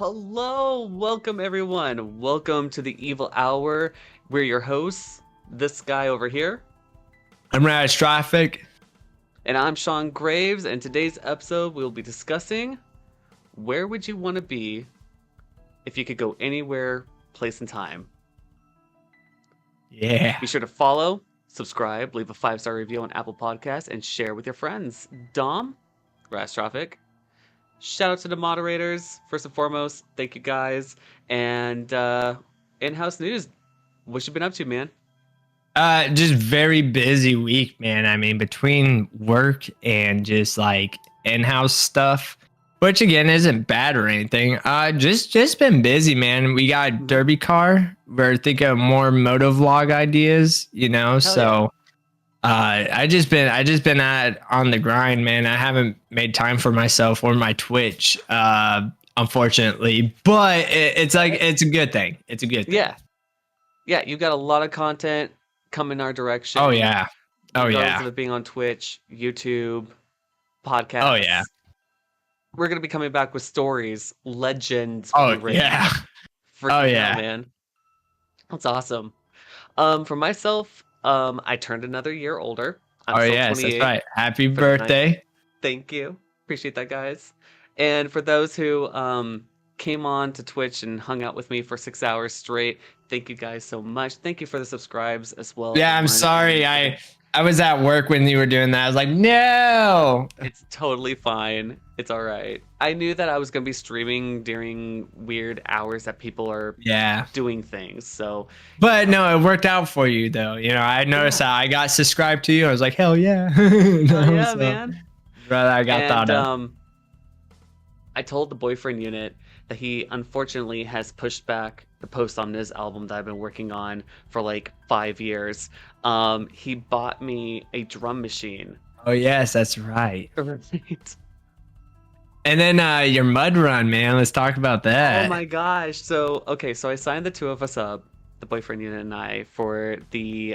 Hello, welcome everyone. Welcome to the Evil Hour. We're your hosts, this guy over here, I'm Rash Traffic. and I'm Sean Graves. And today's episode, we'll be discussing where would you want to be if you could go anywhere, place, and time. Yeah. Be sure to follow, subscribe, leave a 5-star review on Apple Podcasts, and share with your friends. Dom, Rash Traffic. Shout out to the moderators, first and foremost. Thank you guys. And in-house news, what you been up to, man? Just very busy week, man. I mean, between work and just like in-house stuff, which again isn't bad or anything. Just been busy, man. We got derby car. We're thinking of more moto vlog ideas, Hell so I just been on the grind, man. I haven't made time for myself or my Twitch, unfortunately. But it's like it's a good thing. It's a good thing. Yeah, you got a lot of content coming our direction. Oh yeah. Oh regardless yeah. of it being on Twitch, YouTube, podcasts. Oh yeah. We're gonna be coming back with stories, legends. Oh yeah. Oh yeah, man. That's awesome. For myself, I turned another year older. I'm oh still yes, 28. that's right. Happy for the night. birthday. Thank you. Appreciate that, guys. And for those who came on to Twitch and hung out with me for 6 hours straight, thank you guys so much. Thank you for the subscribes as well. Yeah, I'm sorry. I was at work when you were doing that. I was like, no. It's totally fine. It's all right. I knew that I was going to be streaming during weird hours that people are doing things. So, but no, it worked out for you though. I noticed that I got subscribed to you. I was like, hell yeah. yeah, so, man. Brother, I got thought of. I told the boyfriend unit that he unfortunately has pushed back the post on his album that I've been working on for like 5 years. He bought me a drum machine. Oh yes, that's right. Right. And then your mud run, man. Let's talk about that. Oh my gosh. So I signed the two of us up, the boyfriend unit and I, for the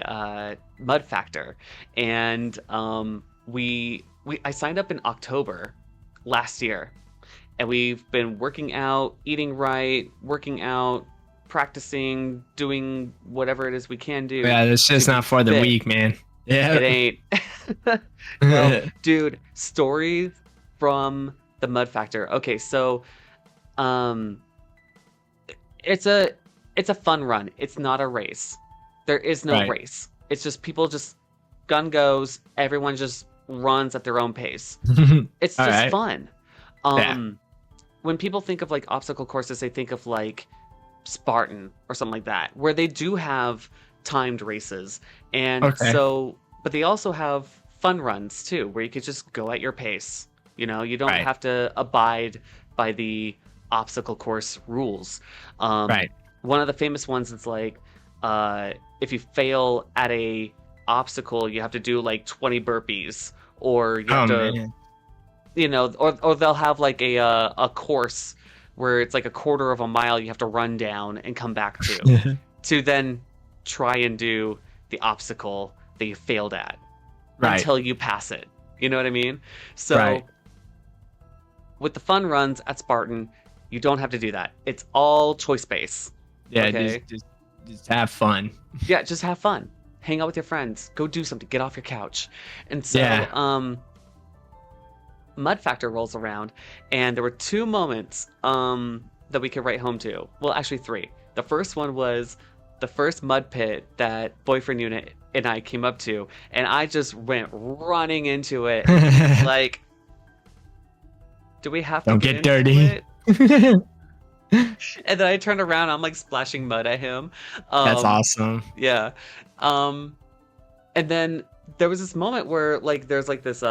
Mud Factor. And I signed up in October last year. And we've been working out, eating right, working out, practicing, doing whatever it is we can do. Yeah, it's just not for the weak, man. Yeah. It ain't. No, dude, stories from the Mud Factor. Okay, so it's a fun run. It's not a race. There is no race. It's just people just gun goes, everyone just runs at their own pace. It's just fun. When people think of like obstacle courses, they think of like Spartan or something like that, where they do have timed races. And but they also have fun runs too, where you could just go at your pace. You don't have to abide by the obstacle course rules. One of the famous ones is like, if you fail at a obstacle, you have to do like 20 burpees, or you have to... Man. Or they'll have like a course where it's like a quarter of a mile you have to run down and come back to then try and do the obstacle that you failed at until you pass it. You know what I mean? So with the fun runs at Spartan, you don't have to do that. It's all choice based. Yeah, okay? just have fun. Yeah, just have fun. Hang out with your friends. Go do something. Get off your couch. And so Mud Factor rolls around, and there were 2 moments that we could write home to. Well, actually 3. The first one was the first mud pit that boyfriend unit and I came up to, and I just went running into it. Like, do we have to don't get dirty? And then I turned around, I'm like splashing mud at him. That's awesome. Yeah. And then there was this moment where like there's like this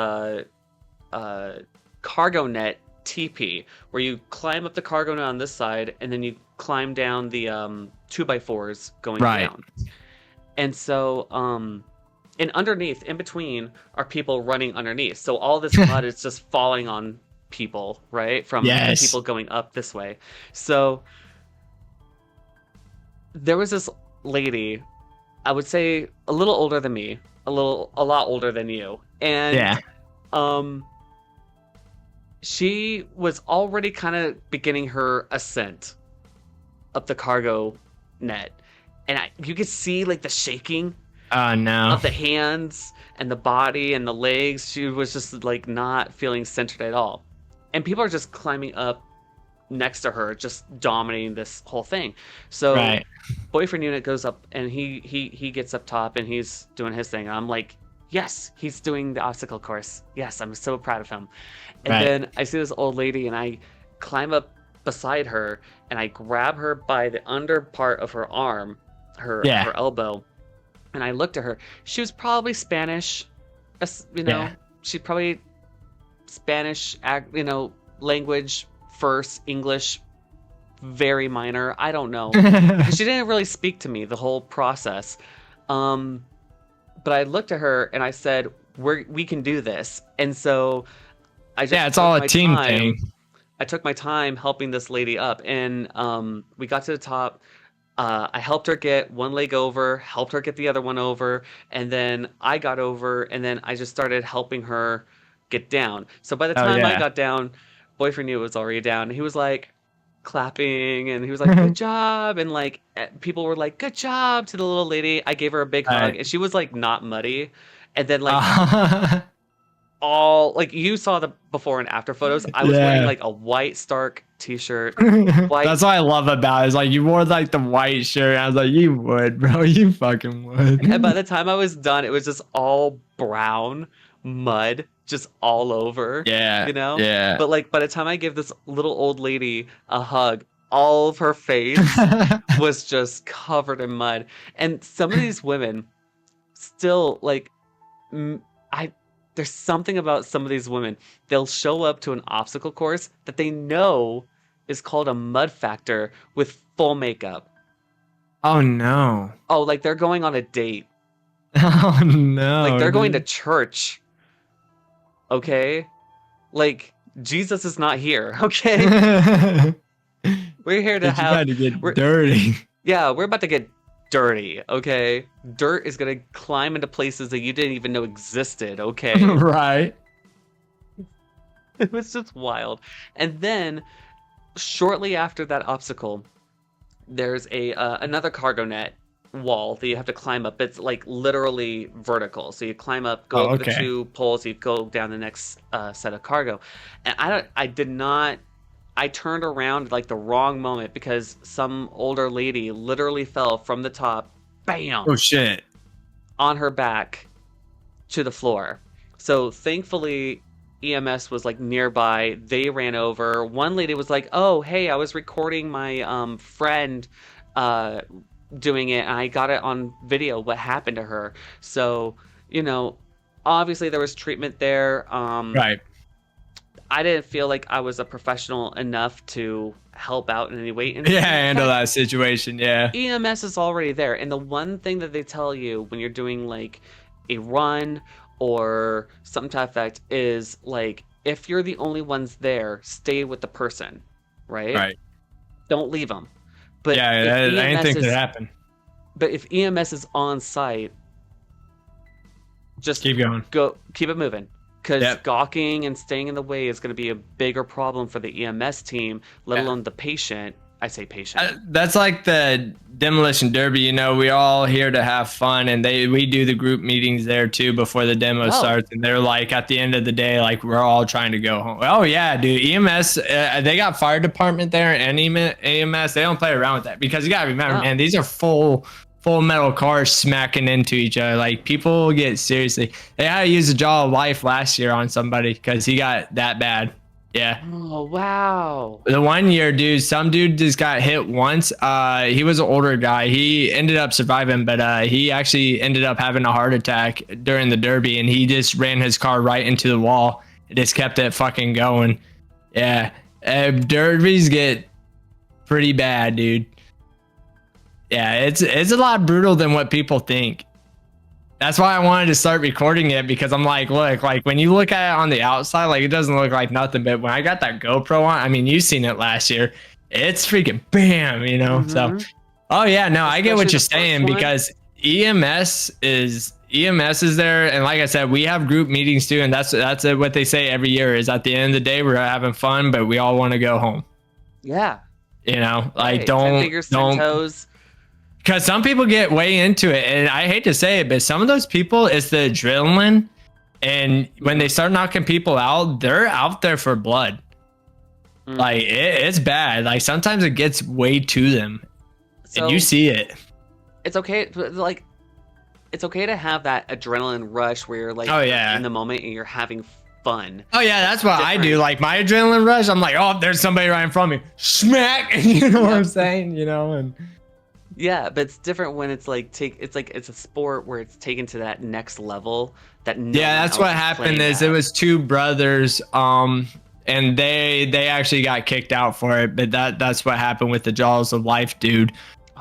cargo net teepee where you climb up the cargo net on this side, and then you climb down the 2x4s going down. And so and underneath, in between, are people running underneath. So all this mud is just falling on people, right? From people going up this way. So there was this lady, I would say a little older than me, a lot older than you, and she was already kind of beginning her ascent up the cargo net, and you could see like the shaking Oh no. of the hands and the body and the legs. She was just like not feeling centered at all, and people are just climbing up next to her, just dominating this whole thing. So Right. boyfriend unit goes up, and he gets up top, and he's doing his thing. And I'm like, yes, he's doing the obstacle course. Yes, I'm so proud of him. And Right. then I see this old lady, and I climb up beside her, and I grab her by the under part of her arm, Yeah. her elbow, and I looked at her. She was probably Spanish, you know. Yeah. She probably Spanish, you know, language first, English very minor. I don't know. She didn't really speak to me the whole process. But I looked at her and I said, we can do this. And so I just Yeah, it's all a team thing. I took my time helping this lady up, and we got to the top. I helped her get one leg over, helped her get the other one over, and then I got over, and then I just started helping her get down. So by the Oh time I yeah. got down, boyfriend knew it was already down. He was like clapping, and he was like, "Good job!" And like people were like, "Good job" to the little lady. I gave her a big hug, Right. and she was like not muddy. And then like Uh, all like you saw the before and after photos, I was wearing yeah. like a white Stark t-shirt, white. That's what I love about it. Is like you wore like the white shirt. I was like, you would, bro. You fucking And by would. the time I was done, it was just all brown mud, just all over, Yeah. you know? Yeah. But like by the time I give this little old lady a hug, all of her face was just covered in mud. And some of these women still like I there's something about some of these women. They'll show up to an obstacle course that they know is called a mud factor with full makeup. Oh no. Oh, like they're going on a date. Oh Like no, they're going to dude. church. Okay? Like Jesus is not here, okay? We're here to But you have about to get we're dirty. yeah, we're about to get dirty, okay? Dirt is going to climb into places that you didn't even know existed, okay? Right. It was just wild. And then shortly after that obstacle, there's a another cargo net wall that you have to climb up. It's like literally vertical. So you climb up, go Oh, over the okay. two poles, you go down the next set of cargo. And I did not. I turned around like the wrong moment because some older lady literally fell from the top, bam, Oh shit. on her back to the floor. So thankfully, EMS was like nearby. They ran over. One lady was like, "Oh, hey, I was recording my friend uh, doing it, and I got it on video. What happened to her?" So, you know, obviously there was treatment there. Right. I didn't feel like I was a professional enough to help out in any way. Yeah, And in handle fact, that situation. Yeah. EMS is already there. And the one thing that they tell you when you're doing like a run or some type of act is like, if you're the only ones there, stay with the person, right? Right. Don't leave them. But Yeah, if anything EMS could is, happen. but if EMS is on site, just Keep going. keep it moving. Because Yep. gawking and staying in the way is going to be a bigger problem for the EMS team, let Yeah. alone the patient. I say patient. That's like the demolition derby. You know, we all here to have fun, and we do the group meetings there too before the demo starts. And they're like, at the end of the day, like we're all trying to go home. Oh yeah, dude. EMS, they got fire department there and EMS. They don't play around with that because you gotta remember, man, these are full metal cars smacking into each other. Like people get seriously. They had to use the jaw of life last year on somebody because he got that bad. Yeah. Oh, wow. The 1 year, dude, some dude just got hit once. He was an older guy. He ended up surviving, but he actually ended up having a heart attack during the derby, and he just ran his car right into the wall. It just kept it fucking going. Yeah. Derbies get pretty bad, dude. Yeah, it's a lot brutal than what people think. That's why I wanted to start recording it, because I'm like, look, like when you look at it on the outside, like it doesn't look like nothing. But when I got that GoPro on, I mean, you've seen it last year. It's freaking bam, you know? So, oh yeah, no, I get what Especially you're the first saying one. because EMS is EMS is there, and like I said, we have group meetings too, and that's what they say every year is at the end of the day we're having fun, but we all want to go home. Yeah. You know, like Right. 10 fingers, 10 toes. because some people get way into it, and I hate to say it, but some of those people, it's the adrenaline, and when they start knocking people out, they're out there for blood. Like it's bad. Like sometimes it gets way to them, and you see it. It's okay. Like, it's okay to have that adrenaline rush where you're like, oh yeah, in the moment and you're having fun. Oh yeah, that's what I do. Like my adrenaline rush, I'm like, oh, there's somebody right in front of me. Smack. You know what I'm saying? You know, and yeah, but it's different when it's like it's a sport where it's taken to that next level. That's what happened. It was two brothers, and they actually got kicked out for it. But that's what happened with the Jaws of Life dude.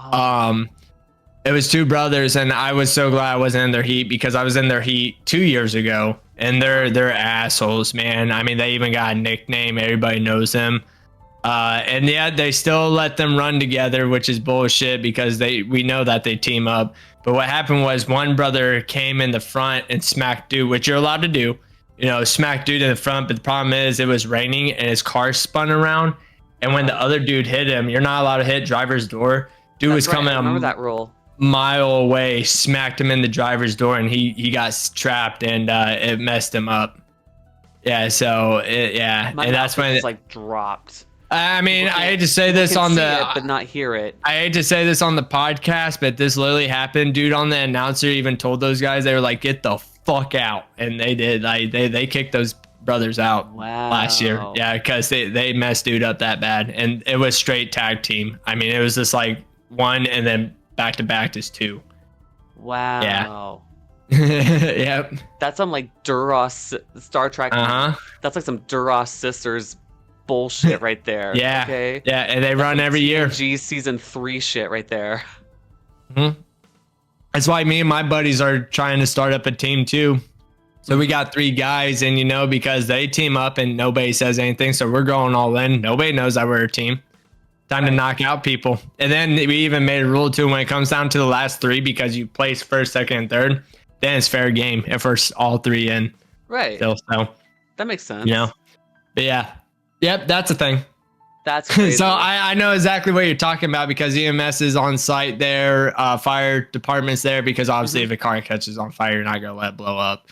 It was two brothers, and I was so glad I wasn't in their heat because I was in their heat 2 years ago, and they're assholes, man. I mean, they even got a nickname. Everybody knows them. And yeah, they still let them run together, which is bullshit because we know that they team up. But what happened was one brother came in the front and smacked dude, which you're allowed to do, you know, smack dude in the front. But the problem is it was raining and his car spun around. And when the other dude hit him, you're not allowed to hit driver's door. Dude was coming that rule. Mile away, smacked him in the driver's door, and he got trapped, and it messed him up. Yeah, so and that's when it like dropped. I mean, I hate to say this on the, but not hear it. I hate to say this on the podcast, but this literally happened. Dude on the announcer even told those guys, they were like, "Get the fuck out," and they did. Like they kicked those brothers out last year. Yeah, because they messed dude up that bad, and it was straight tag team. I mean, it was just like one, and then back to back is two. Wow. Yeah. Yep. That's some like Duras Star Trek. That's like some Duras sisters bullshit right there. Yeah. Okay. Yeah, and they run every year. G season 3 shit right there. That's why me and my buddies are trying to start up a team too. So we got 3 guys, and you know, because they team up and nobody says anything, so we're going all in. Nobody knows that we're a team. Time to knock out people. And then we even made a rule too, when it comes down to the last 3, because you place first, second, and third, then it's fair game if we're all 3 in. Right. Still, so that makes sense. You know? But yeah. Yep, that's a thing. That's crazy. So I know exactly what you're talking about because EMS is on site there, fire department's there, because obviously if a car catches on fire, you're not gonna let it blow up.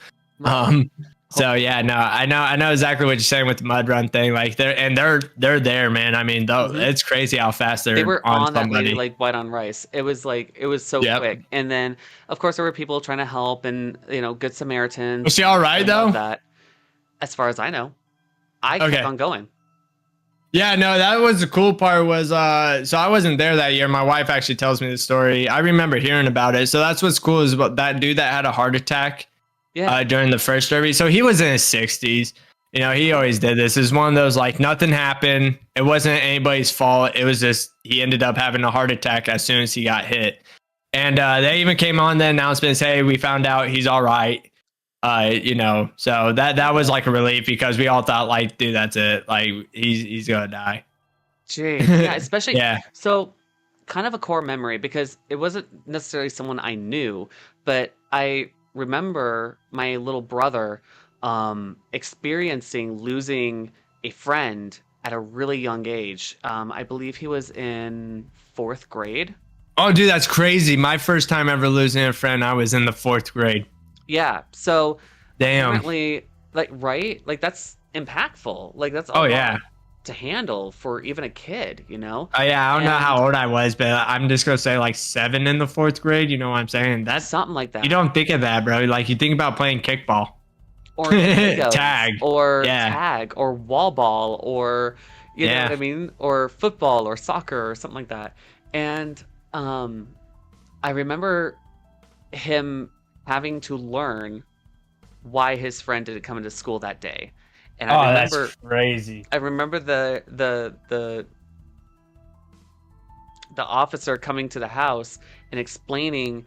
So yeah, no, I know exactly what you're saying with the mud run thing. Like they're there, man. I mean, it's crazy how fast they were on that lady like white on rice. It was so quick. And then of course there were people trying to help, and you know, good Samaritans. Was she all right though? That, as far as I know, I kept on going. Yeah, no, that was the cool part was, so I wasn't there that year. My wife actually tells me the story. I remember hearing about it. So that's what's cool is about that dude that had a heart attack during the first derby. So he was in his 60s. You know, he always did this. It's one of those, like, nothing happened. It wasn't anybody's fault. It was just he ended up having a heart attack as soon as he got hit. And they even came on the announcements, hey, we found out he's all right. You know, so that was like a relief because we all thought like, dude, that's it. Like he's gonna die. Gee, yeah, especially yeah. So kind of a core memory because it wasn't necessarily someone I knew, but I remember my little brother experiencing losing a friend at a really young age. I believe he was in 4th grade. Oh, dude, that's crazy. My first time ever losing a friend, I was in the 4th grade. Yeah, so damn, apparently, like, right, like that's impactful. Like that's all to handle for even a kid, you know. Oh yeah, I don't know how old I was, but I'm just gonna say like 7 in the 4th grade. You know what I'm saying? That's something like that. You don't think of that, bro. Like you think about playing kickball, or tag, tag, or wall ball, or you know what I mean, or football, or soccer, or something like that. And I remember him having to learn why his friend didn't come into school that day. And I remember, that's crazy. I remember the officer coming to the house and explaining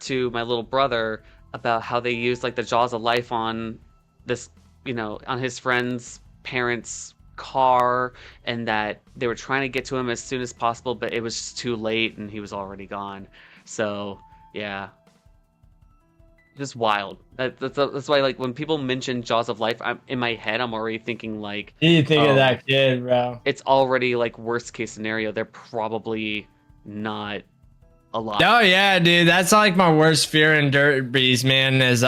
to my little brother about how they used like the Jaws of Life on this, you know, on his friend's parents' car, and that they were trying to get to him as soon as possible, but it was just too late and he was already gone. So yeah. just wild. That's why like when people mention Jaws of Life, I'm in my head I'm already thinking like, You think of oh, that kid, bro. it's already like worst case scenario. They're probably not alive. Oh yeah, dude. That's like my worst fear in derbies, man, is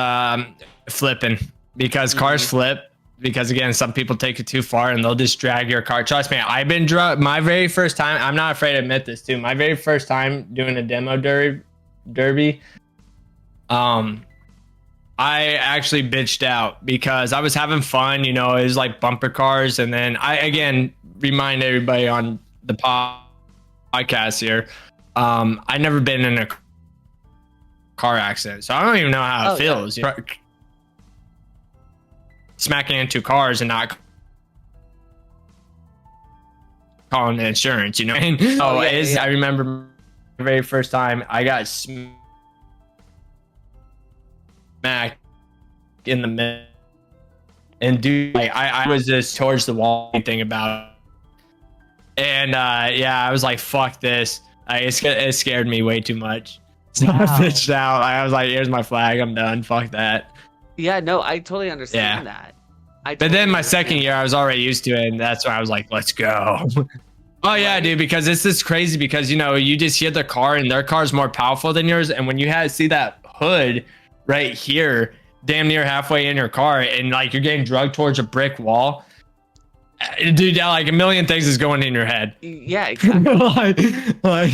flipping. Because cars flip. Because again, some people take it too far and they'll just drag your car. Trust me, I've been my very first time, I'm not afraid to admit this too. My very first time doing a demo derby, I actually bitched out because I was having fun, you know, it was like bumper cars. And then I, again, remind everybody on the podcast here, I never been in a car accident. So I don't even know how it feels. Yeah. Smacking into cars and not calling the insurance, you know? I remember the very first time I got smacked in the middle, and dude, like I was just towards the wall thing about it. And yeah, I was like, fuck this. It scared me way too much. So I bitched out. I was like, here's my flag, I'm done, fuck that. Yeah, no, I totally understand that. But then my second year, I was already used to it, and that's when I was like, let's go. Oh yeah, dude, because it's just crazy because, you know, you just hear the car and their car's more powerful than yours. And when you see that hood right here, damn near halfway in your car, and like you're getting drugged towards a brick wall, dude, like a million things is going in your head. Yeah, exactly. like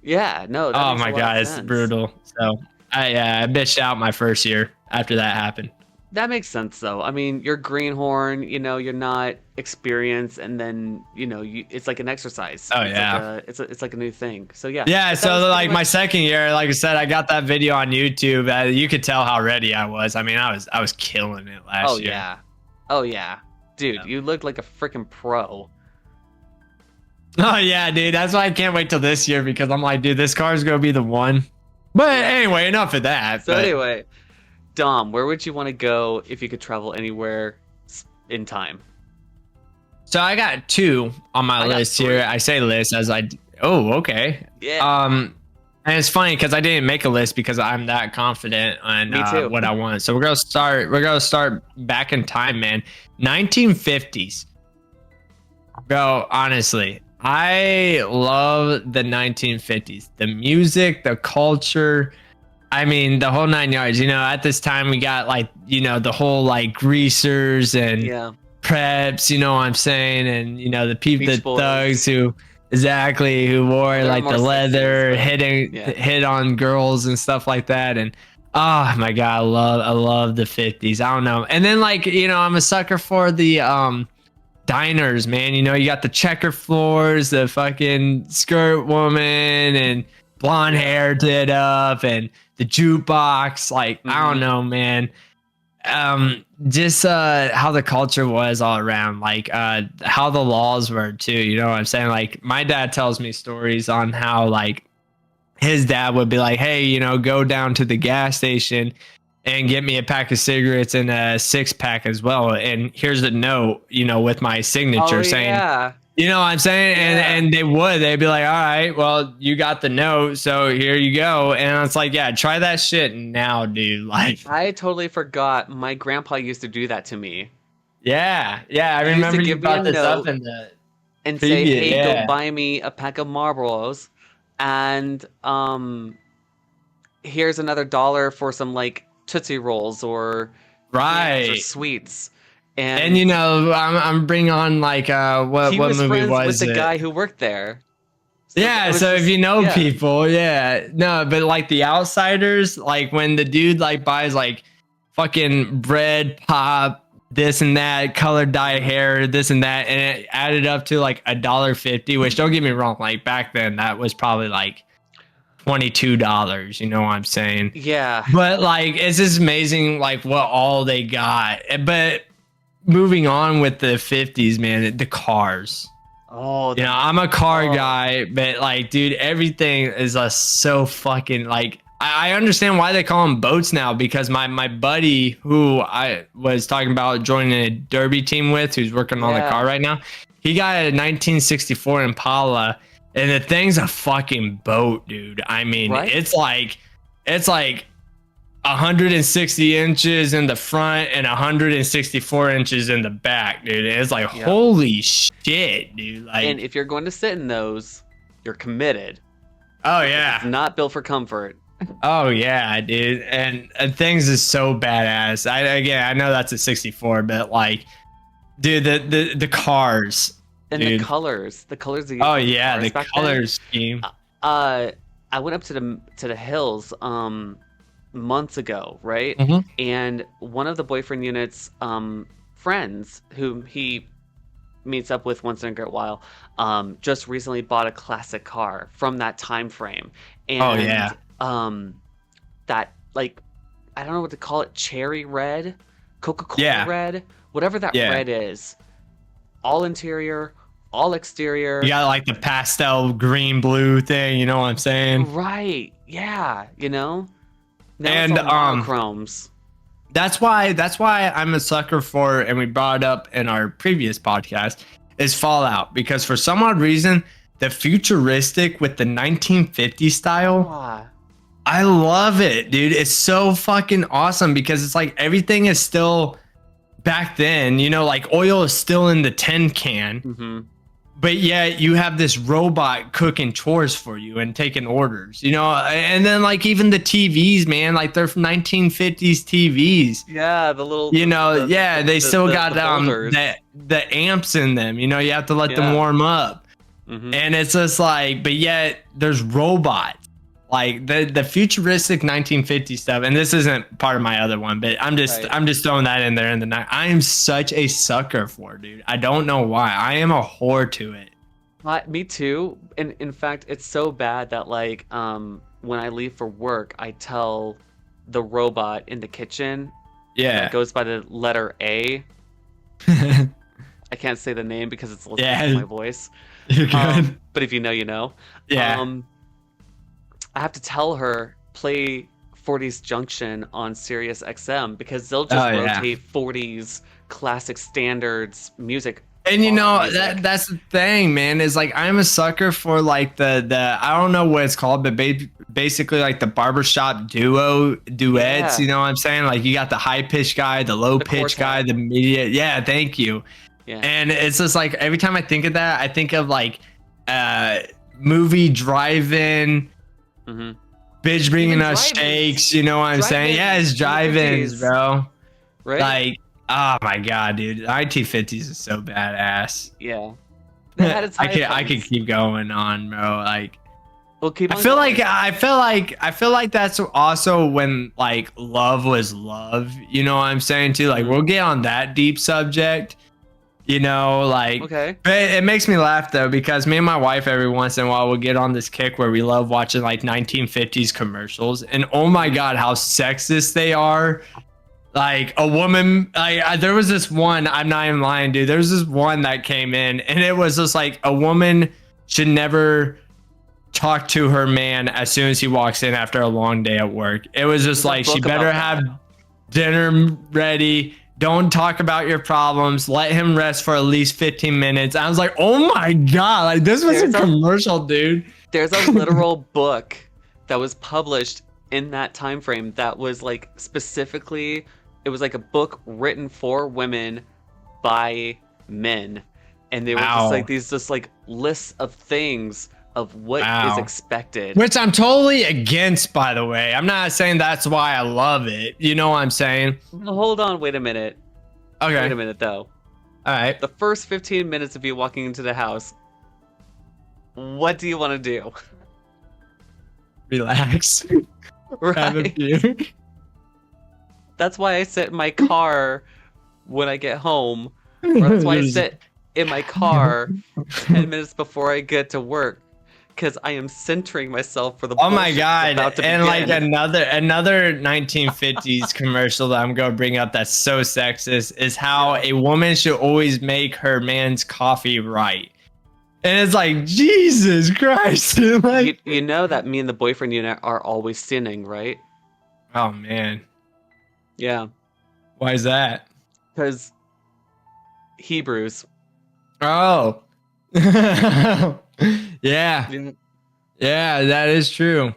yeah, no. Oh my God, it's brutal. So I bitched out my first year after that happened. That makes sense, though. I mean, you're greenhorn, you know, you're not experienced, and then, you know, it's like an exercise. Oh, it's yeah. Like it's like a new thing. So, yeah. Yeah, so like my second year, like I said, I got that video on YouTube. You could tell how ready I was. I mean, I was killing it last year. Yeah. Oh, yeah. Dude, you looked like a freaking pro. Oh, yeah, dude. That's why I can't wait till this year because I'm like, dude, this car's going to be the one. But anyway, enough of that. So, anyway. Dom, where would you want to go if you could travel anywhere in time? So I got two on my list here. I say list as oh, okay. Yeah. And it's funny because I didn't make a list because I'm that confident on what I want. So we're gonna start back in time, man. 1950s. Bro, honestly, I love the 1950s. The music, the culture. I mean, the whole 9 yards, you know, at this time we got like, you know, the whole like greasers and preps, you know what I'm saying? And, you know, the people, the thugs who wore like the leather, hit on girls and stuff like that. And oh my God, I love the 50s. I don't know. And then like, you know, I'm a sucker for the diners, man. You know, you got the checker floors, the fucking skirt woman and blonde hair did up and the jukebox, like I don't know, man. Just how the culture was all around, like how the laws were too, you know what I'm saying? Like my dad tells me stories on how like his dad would be like, hey, you know, go down to the gas station and get me a pack of cigarettes and a 6-pack as well, and here's a note, you know, with my signature saying you know what I'm saying? And they'd be like, all right, well, you got the note, so here you go. And it's like, yeah, try that shit now, dude. Like, I totally forgot. My grandpa used to do that to me. Yeah. I remember you brought this up in the and say, hey, go buy me a pack of Marlboros, and here's another $1 for some like Tootsie Rolls or or sweets. And you know, I'm bringing on like what movie was with the guy who worked there. So so if you know people, no, but like the outsiders, like when the dude like buys like fucking bread, pop, this and that, colored dye hair, this and that, and it added up to like $1.50. Which don't get me wrong, like back then that was probably like $22. You know what I'm saying? Yeah. But like it's just amazing, like what all they got, but. Moving on with the 50s, man, the cars. Oh, you know, I'm a car guy, but like, dude, everything is so fucking like. I understand why they call them boats now because my buddy who I was talking about joining a derby team with, who's working on the car right now, he got a 1964 Impala, and the thing's a fucking boat, dude. I mean, it's like 160 inches in the front and 164 inches in the back, dude. And it's like, Yep. holy shit, dude. Like, And if you're going to sit in those, you're committed. oh It's yeah. not built for comfort. Oh yeah, dude. And things is so badass. I know that's a 64, but like, dude, the cars. And dude. the colors. The colors of Oh yeah, cars the back color then. scheme. I went up to the hills months ago, right? Mhm. And one of the boyfriend unit's friends, whom he meets up with once in a great while, just recently bought a classic car from that time frame. And Oh yeah. that, like, I don't know what to call it, cherry red, Coca-Cola Yeah. red, whatever that Yeah. red is. All interior, all exterior. You got like the pastel green blue thing, you know what I'm saying? Right. Yeah, you know? Now And it's all monochromes. that's why I'm a sucker for, and we brought it up in our previous podcast, is Fallout, because for some odd reason, the futuristic with the 1950 style, Ah, I love it, dude. It's so fucking awesome because it's like everything is still back then, you know, like oil is still in the tin can, mm-hmm. but yet you have this robot cooking chores for you and taking orders, you know. And then like even the TVs, man, like they're from 1950s TVs. Yeah, the little, You know, the they still got folders. the amps in them. You know, you have to let them Yeah. warm up. Mm-hmm. And it's just like, but yet there's robots. Like the futuristic 1950 stuff, and this isn't part of my other one, but I'm just throwing that in there in the night. I am such a sucker for it, dude. I don't know why. I am a whore to it. Me too. And in fact, it's so bad that like when I leave for work, I tell the robot in the kitchen Yeah. that goes by the letter A. I can't say the name because it's listening to my voice. You're good. But if you know, you know. Yeah. I have to tell her play 40s Junction on Sirius XM because they'll just rotate 40s classic standards music. And you know that's the thing, man, is like I'm a sucker for like the I don't know what it's called, but basically like the barbershop duets, Yeah. you know what I'm saying? Like you got the high pitch guy, the low pitch guy, the media. Yeah, thank you. Yeah. And it's just like every time I think of that, I think of like movie drive-in, bitch bringing us shakes, you know what I'm saying? Yeah, it's drive-ins, bro. Right? Like, oh my god, dude, IT50s is so badass. Yeah. I could keep going on, bro. Like, well, keep on I feel going. like that's also when like love was love, you know what I'm saying too? Like we'll get on that deep subject. You know, like, okay. It makes me laugh though, because me and my wife every once in a while will get on this kick where we love watching like 1950s commercials, and oh my god, how sexist they are. Like a woman, there was this one, I'm not even lying, dude. There was this one that came in, and it was just like a woman should never talk to her man as soon as he walks in after a long day at work. It was just like she better have dinner ready. Don't talk about your problems. Let him rest for at least 15 minutes. I was like, oh my god, like this was a commercial, dude. There's a literal book that was published in that time frame that was like specifically, it was like a book written for women by men, and they were just like these just like lists of things of what is expected, which I'm totally against, by the way. I'm not saying that's why I love it, you know what I'm saying? Hold on, wait a minute. Okay, wait a minute though. All right, the first 15 minutes of you walking into the house, what do you want to do? Relax. Right? Have a few. That's why I sit in my car when I get home, or that's why I sit in my car 10 minutes before I get to work, because I am centering myself for the oh my god. And like begin. another 1950s commercial that I'm gonna bring up that's so sexist is how a woman should always make her man's coffee right. And it's like, Jesus Christ. Like, you know that me and the boyfriend unit are always sinning, right? Oh man. Yeah. Why is that? Because Hebrews. Oh. Yeah. Yeah, that is true.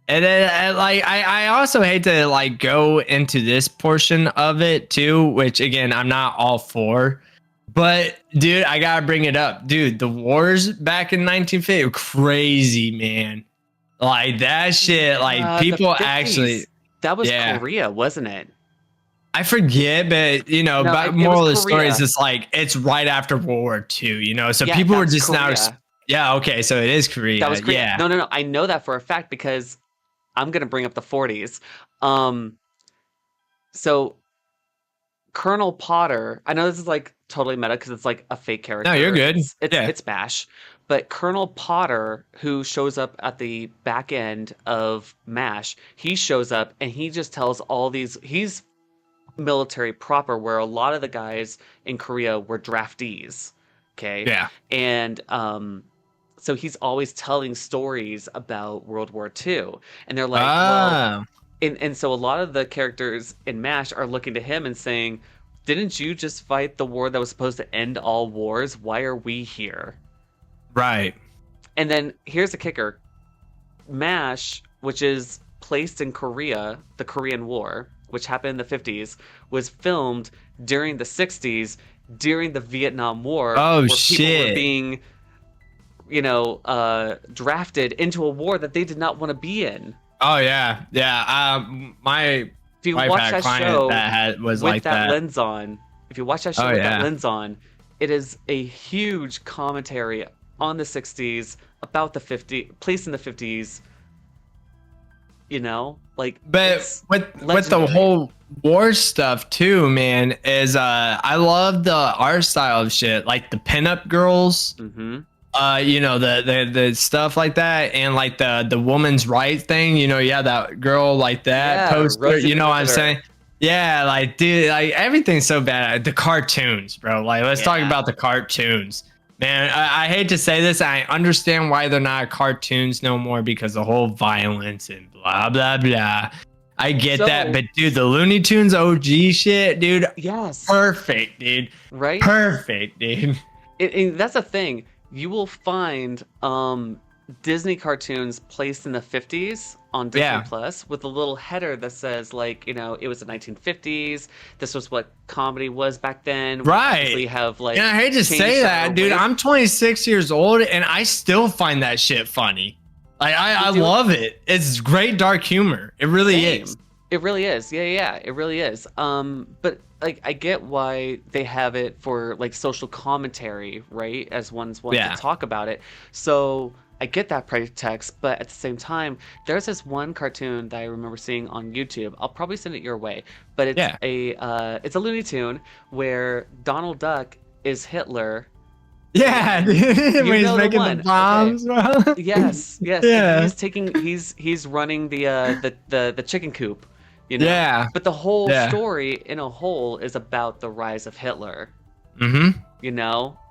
And then I also hate to like go into this portion of it too, which again I'm not all for. But dude, I gotta bring it up. Dude, the wars back in 1950 were crazy, man. Like that shit, like The people 50s. actually, That was yeah. Korea, wasn't it? I forget, but No, but it was moral of the story is Korea. it's like it's right after World War II, so Yeah, people were that's just now, Korea. yeah, okay, so it is That Korea, was Korea. yeah. No, no, no. I know that for a fact because I'm gonna bring up the 40s. Um, so Colonel Potter, I know this is like totally meta because it's like a fake No, you're character. good. It's Yeah. it's Bash, but Colonel Potter, who shows up at the back end of MASH, he shows up and he just tells all these. He's military proper, where a lot of the guys in Korea were draftees. Okay, Yeah. and so he's always telling stories about World War II, and they're like, well, Oh, and so a lot of the characters in MASH are looking to him and saying, "Didn't you just fight the war that was supposed to end all wars? Why are we here?" right. And then here's the kicker: MASH, which is placed in Korea, the Korean War, which happened in the 50s, was filmed during the 60s, during the Vietnam War, Oh where people were shit. being, drafted into a war that they did not want to be in. Oh yeah. Yeah. My If you wife watch had a that client show that was with like that that. lens on, if you watch that show Oh with that yeah. lens on, it is a huge commentary on the 60s, about the 50s, placed in the 50s, like But it's with the legendary. whole war stuff too, man, is I love the art style of shit, like the pinup girls, Hmm. the stuff like that, and like the woman's right thing, yeah, that girl like that Yeah, poster, Rosie you know what I'm Riveter. saying? Yeah, like dude, like everything's so bad. The cartoons, bro. Like let's talk Yeah. about the cartoons. Man, I hate to say this. I understand why they're not cartoons no more because the whole violence and blah blah blah. I get that, So, but dude, the Looney Tunes OG shit, dude, yes, perfect, dude, right? perfect, dude. And that's the thing. You will find Disney cartoons placed in the 50s on Disney Yeah, Plus with a little header that says like, it was the 1950s. This was what comedy was back then. We right. obviously have And like I hate to say changed our that, dude. ways. I'm 26 years old and I still find that shit funny. Like I Dude, love it. It's great dark humor. It really is. same. It really is. Yeah, yeah, yeah, it really is. But like I get why they have it for like social commentary, right? As one's want to Yeah. talk about it. So I get that pretext, but at the same time, there's this one cartoon that I remember seeing on YouTube. I'll probably send it your way, but Yeah. it's a Looney Tune where Donald Duck is Hitler. Yeah, And dude. you When he's know the making the one. Okay. bombs, bro. Yes, yes, and Yeah. he's running the chicken coop, Yeah. But the whole Yeah. story in a whole is about the rise of Hitler, Mm-hmm.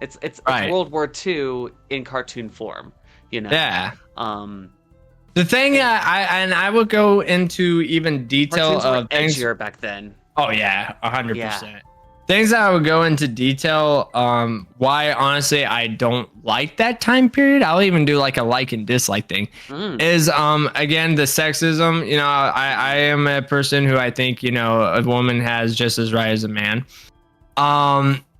It's Right. World War II in cartoon form, you know. Yeah. Um The thing and I would go into even detail cartoons were of things. edgier back then. Oh yeah, Yeah. 100%. Things that I would go into detail. Why honestly I don't like that time period. I'll even do like a like and dislike thing. Mm, Is again the sexism. I am a person who I think a woman has just as right as a man.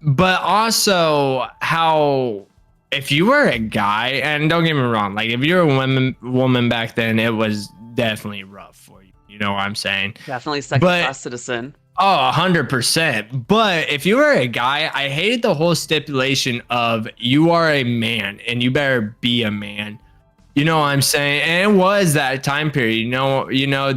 But also how if you were a guy, and don't get me wrong, like if you're a woman back then, it was definitely rough for you. You know what I'm saying? definitely second But class citizen. oh, 100%. But if you were a guy, I hated the whole stipulation of you are a man and you better be a man. You know what I'm saying? And it was that time period.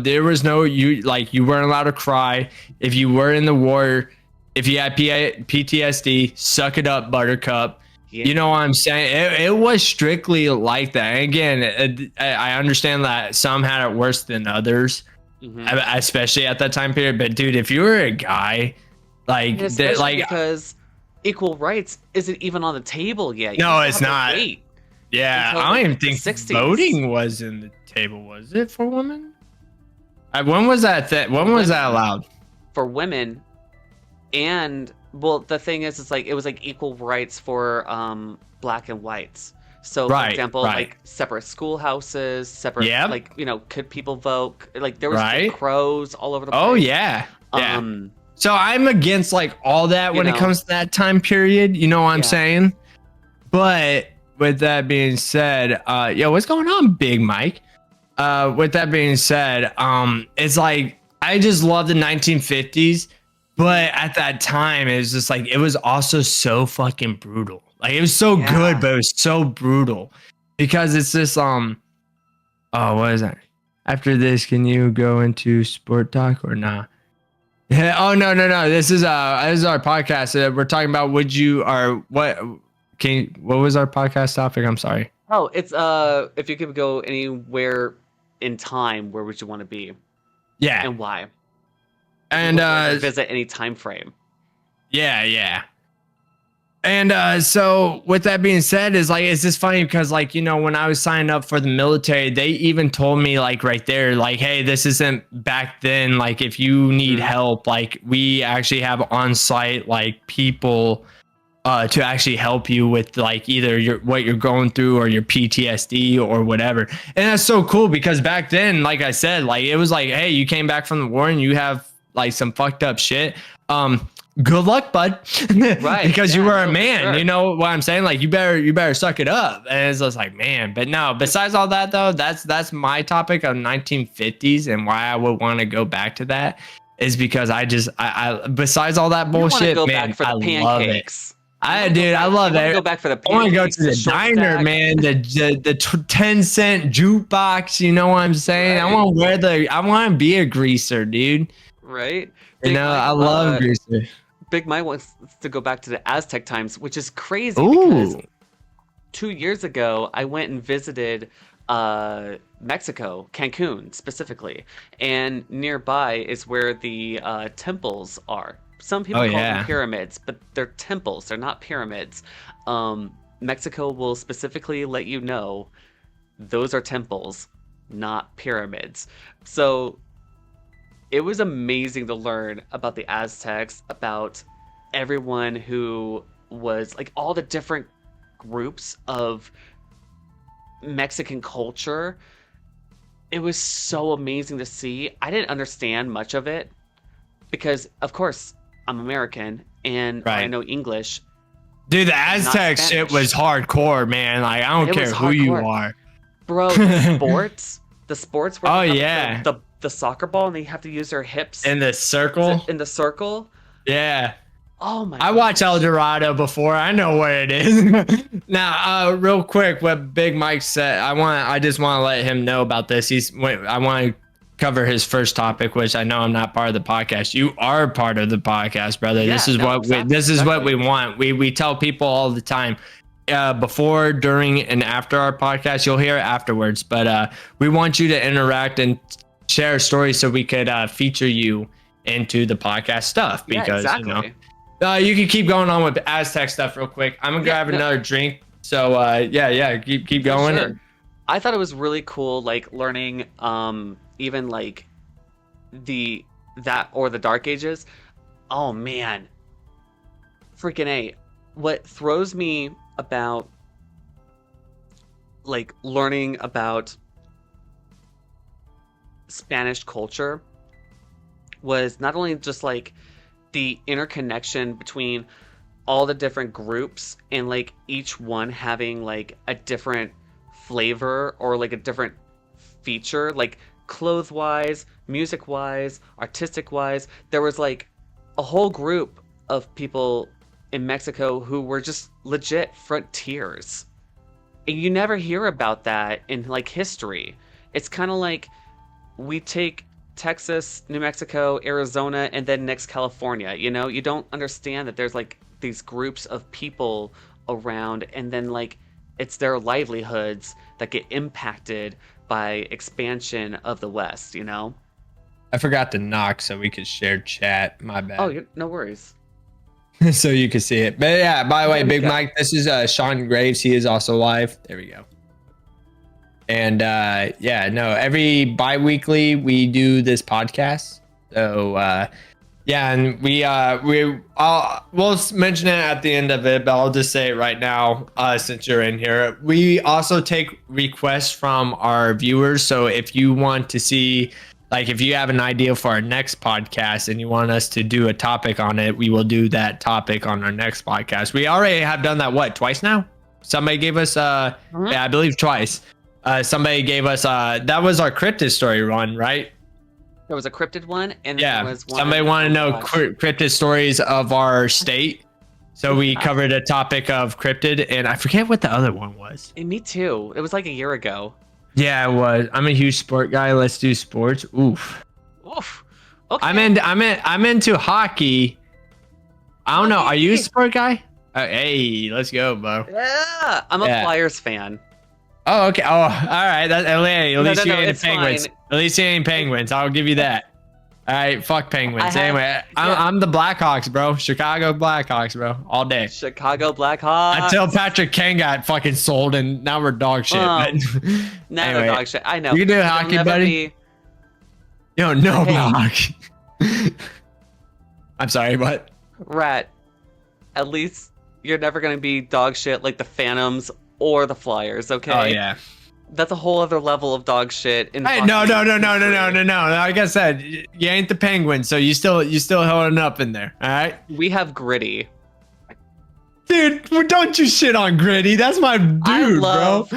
There was no you weren't allowed to cry if you were in the war. If you had PTSD, suck it up, Buttercup. Yeah. You know what I'm saying? It was strictly like that. And again, I understand that some had it worse than others, Mhm. especially at that time period. But dude, if you were a guy, And especially because equal rights isn't even on the table yet. You no, still it's have to not. wait Yeah, until I don't even the think 60s. voting was in the table. Was it for women? When was that? When was that allowed? For women. And well, the thing is, it's like it was like equal rights for black and whites. So, for example, like separate schoolhouses, separate, like, you know, could people vote? Like, there was Jim Crows all over the place. Oh, yeah. So I'm against like all that when it comes to that time period. You know what I'm saying? But with that being said, yo, what's going on, Big Mike? With that being said, it's like I just love the 1950s, but at that time it was just like it was also so fucking brutal. Like it was so good, but it was so brutal because it's this oh, what is that? After this, can you go into sport talk or not? Yeah. Oh no. This is our podcast. We're talking about what was our podcast topic? I'm sorry. Oh, it's if you could go anywhere in time, where would you want to be? Yeah. And why? And visit any time frame. Yeah. And so with that being said, is like it's just funny because like, you know, when I was signing up for the military, they even told me like right there, like, hey, this isn't back then. Like if you need help, like we actually have on site like people to actually help you with like either what you're going through or your PTSD or whatever. And that's so cool because back then, like I said, like it was like, hey, you came back from the war and you have like some fucked up shit. Good luck, bud. Because you were a man. Sure. You know what I'm saying? Like you better suck it up. And it's just like, man. But no, besides all that though, that's my topic of 1950s and why I would want to go back to that is because I besides all that bullshit, go man, back for the I pancakes. love it. I love it. Go back for the pancakes. I want to go to the diner, man. The 10-cent jukebox. You know what I'm saying? Right. I want to be a greaser, dude. Right. You know, I love greaser. Big Mike wants to go back to the Aztec times, which is crazy because 2 years ago I went and visited Mexico, Cancun specifically, and nearby is where the temples are. Some people call them pyramids, but they're temples. They're not pyramids. Mexico will specifically let you know those are temples, not pyramids. So it was amazing to learn about the Aztecs, about everyone who was like all the different groups of Mexican culture. It was so amazing to see. I didn't understand much of it because, of course, I'm American and I know English. Dude, the Aztec shit was hardcore, man. Like, I don't care who you are. Bro, the sports where the soccer ball and they have to use their hips in the circle. Yeah. Oh my! I watched El Dorado before. I know what it is. Now, real quick, what Big Mike said. I just want to let him know about this. I want to cover his first topic, which I know I'm not part of the podcast. You are part of the podcast, brother. Yeah, this is what we want. We tell people all the time. Before, during, and after our podcast, you'll hear it afterwards. But we want you to interact and share a story so we could feature you into the podcast stuff because you know you can keep going on with Aztec stuff real quick. I'm gonna grab another drink. So keep going. Sure. I thought it was really cool, like learning even like the Dark Ages. Oh man, freaking A. What throws me about like learning about Spanish culture was not only just like the interconnection between all the different groups and like each one having like a different flavor or like a different feature, like clothes wise, music wise, artistic wise. There was like a whole group of people in Mexico who were just legit frontiers, and you never hear about that in like history. It's kind of like we take Texas, New Mexico, Arizona, and then next California. You know, you don't understand that there's like these groups of people around, and then like it's their livelihoods that get impacted by expansion of the West, you know? I forgot to knock so we could share chat. My bad. Oh, no worries. So you can see it. But yeah, by the way, Big Mike, this is Sean Graves. He is also live. There we go. And every bi-weekly we do this podcast. So Yeah, and we'll mention it at the end of it, but I'll just say it right now, since you're in here. We also take requests from our viewers. So if you want to see, like, if you have an idea for our next podcast and you want us to do a topic on it, we will do that topic on our next podcast. We already have done that, what, twice now? Somebody gave us, yeah, I believe twice. Somebody gave us, that was our cryptid story run, right? There was a cryptid one, and yeah, there was one. Somebody wanted to know cryptid stories of our state, so we covered a topic of cryptid, and I forget what the other one was. And me too. It was like a year ago. Yeah, it was. I'm a huge sport guy. Let's do sports. Oof. Oof. Okay. I'm into hockey. I don't know. Are you a sport guy? Hey, let's go, bro. Yeah, I'm a Flyers fan. Oh, okay. Oh, all right. At least you ain't Penguins. Fine. At least you ain't Penguins. I'll give you that. All right. Fuck Penguins. Anyway, I'm the Blackhawks, bro. Chicago Blackhawks, bro. All day. Chicago Blackhawks. Until Patrick Kane got fucking sold, and now we're dog shit. Now anyway, we're dog shit. I know. You can do hockey, buddy. Yo, no hockey. I'm sorry, what? Rat. At least you're never gonna be dog shit like the Phantoms or the Flyers, okay? Oh yeah. That's a whole other level of dog shit. Hey, no. Like I said, you ain't the Penguins, so you still holding up in there. All right. We have Gritty. Dude, don't you shit on Gritty? That's my dude, bro.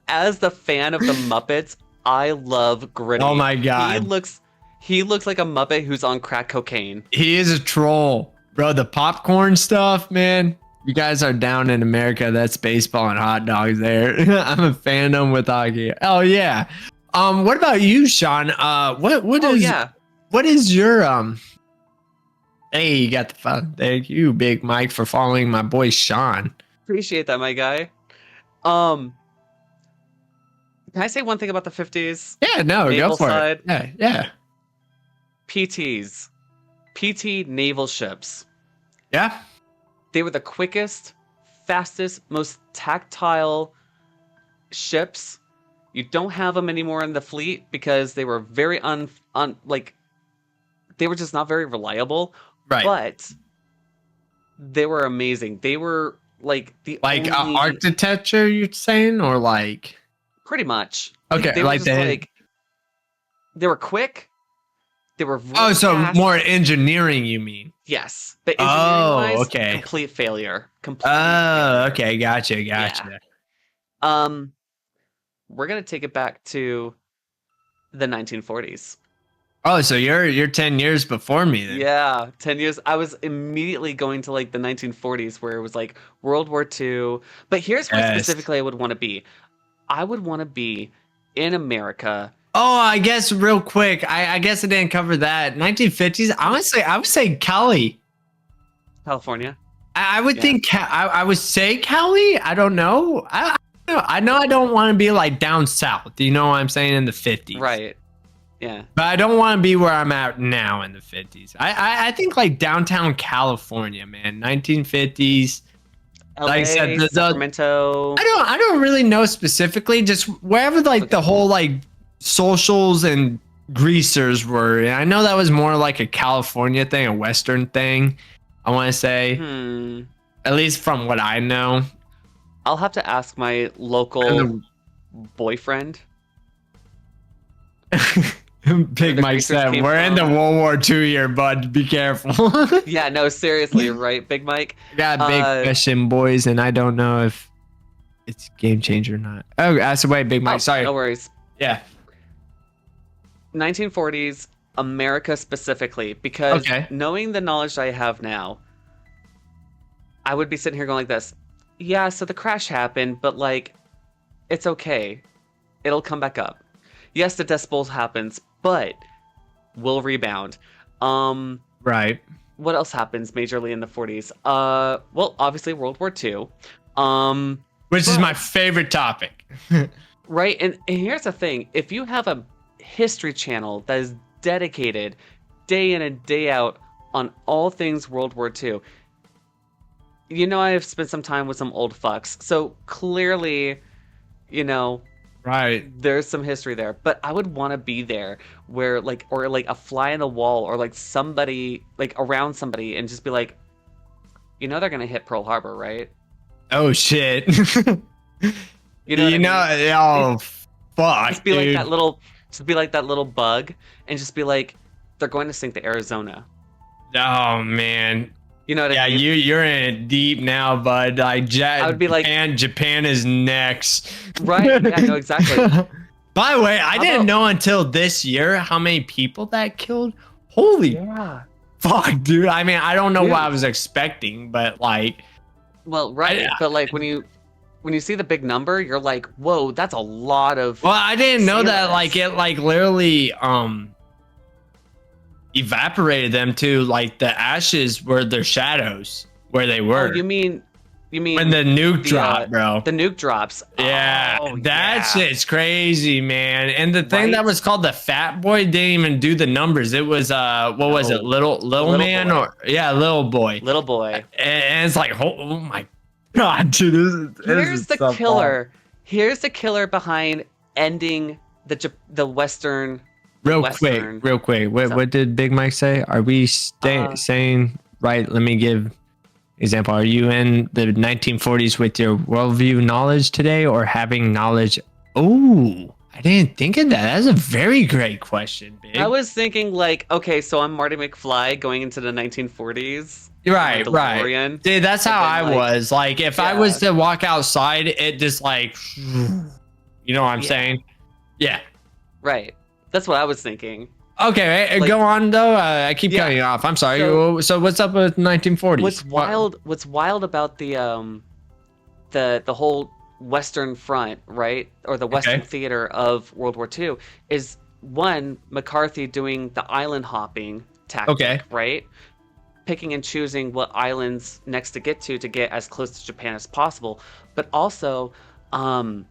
As the fan of the Muppets, I love Gritty. Oh my god. He looks like a Muppet who's on crack cocaine. He is a troll, bro. The popcorn stuff, man. You guys are down in America. That's baseball and hot dogs there. I'm a fandom with hockey. Oh yeah. What about you, Sean? What is your Hey, you got the fun. Thank you, Big Mike, for following my boy Sean. Appreciate that, my guy. Can I say one thing about the 50s? Yeah, no, go for it. Yeah. PTs. PT naval ships. Yeah. They were the quickest, fastest, most tactile ships. You don't have them anymore in the fleet because they were very they were just not very reliable. Right. But they were amazing. They were like architecture, you're saying, or like pretty much. Okay, they were they were quick. They were really fast. More engineering, you mean? Yes, but engineering-wise, okay. Complete failure. Okay, gotcha. Yeah. We're gonna take it back to the 1940s. Oh, so you're 10 years before me then? Yeah, 10 years. I was immediately going to like the 1940s, where it was like World War II. But here's where specifically I would want to be. I would want to be in America. Oh, I guess real quick. I guess I didn't cover that. 1950s. I would say Cali, California. I would think. I would say Cali. I don't know. I know I don't want to be like down south. You know what I'm saying, in the 50s. Right. Yeah. But I don't want to be where I'm at now in the 50s. I think like downtown California, man. 1950s. LA, like I said, Sacramento. I don't really know specifically. Just wherever like the whole like socials and greasers were. And I know that was more like a California thing, a Western thing, I want to say. At least from what I know. I'll have to ask my local boyfriend. Big Mike said, we're in the World War II here, bud. Be careful. Yeah, no, seriously, right, Big Mike? Got a big question, boys, and I don't know if it's game changer or not. Oh, ask away, Big Mike. Sorry. No worries. Yeah. 1940s, America specifically, because knowing the knowledge I have now, I would be sitting here going like this. Yeah, so the crash happened, but like, it's okay. It'll come back up. Yes, the Dust Bowl happens, but we'll rebound. Right. What else happens majorly in the 40s? Well, obviously World War II. Which is my favorite topic. Right, and here's the thing. If you have a history channel that is dedicated day in and day out on all things World War II, you know I've spent some time with some old fucks. So clearly, you know, Right. There's some history there, but I would want to be there where like, or like a fly in the wall, or like somebody like around somebody, and just be like, they're gonna hit Pearl Harbor, right? Oh shit. You know what I mean? Oh fuck, Just be like dude. that little, just be like that little bug, and just be like, they're going to sink the Arizona. Oh man. You know what Yeah, I mean? you're in it deep now, bud. Like I would be like, Japan is next. right? Yeah, no, exactly. By the way, I How didn't about, know until this year how many people that killed. Holy yeah, fuck, dude. I mean, I don't know what I dude. was expecting, but like, Well, right, but like when you see the big number, you're like, whoa, that's a lot of well, I didn't know that. Like, sailors. it like literally evaporated them too. Like the ashes were their shadows where they Oh, were you when mean the nuke the dropped, bro. the nuke drops. Yeah, Oh, that yeah. shit's crazy, man. And the thing that Right? was called the Fat Boy didn't even do the numbers. It was what was it, No. The little little man, boy. or yeah, little boy. Little boy. And it's like, oh my god, dude, this Here's is the so fun. killer. Here's the killer behind ending the Western Western Real quick. What stuff. did Big Mike say? Are we Uh, saying right? Let me give example. Are you in the 1940s with your worldview knowledge today, or having knowledge? Oh, I didn't think of that. That's a very great question, I Big. was thinking like, okay, so I'm Marty McFly going into the 1940s in my Right. DeLorean, Dude, that's and how then I like, was. Like, if I was yeah, to walk outside, it just like, you know what I'm yeah, saying? Yeah. right. That's what I was thinking. Okay, Like, go on though. I keep yeah. cutting you off. I'm sorry. So So what's up with 1940s? what's wild about the whole Western Front, right? Or the Western Okay. theater of World War II is one, McCarthy doing the island hopping Okay. tactic, right? Picking and choosing what islands next to get as close to Japan as possible, but also um,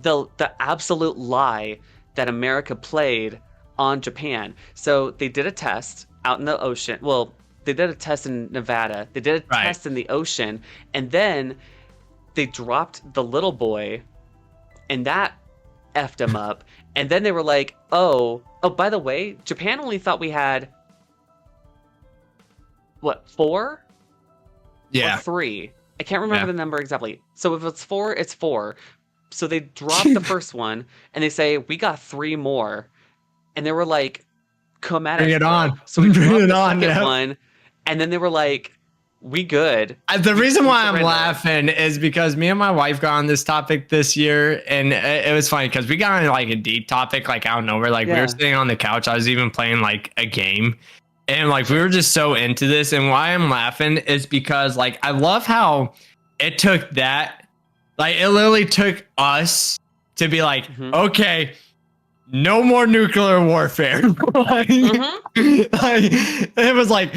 the absolute lie that America played on Japan. So they did a test out in the ocean. Well, they did a test in Nevada. They did a Right. test in the ocean, and then they dropped the little boy, and that effed him up. And then they were like, oh, by the way, Japan only thought we had what, four or Yeah. three? I can't remember Yeah. the number exactly. So if it's four, it's four. So they dropped the first one, and they say we got three more, and they were like, "Come at Bring us, it bro." on. So we Bring dropped it the on. second Yeah. one, and then they were like, "We good." The reason We why I'm surrender. laughing is because me and my wife got on this topic this year, and it was funny because we got on like a deep topic, like out of nowhere. Like we were Yeah. sitting on the couch. I was even playing like a game, and like we were just so into this. And why I'm laughing is because like I love how it took that, like it literally took us to be like, Mhm. okay, no more nuclear warfare. Like, Mhm. like, it was like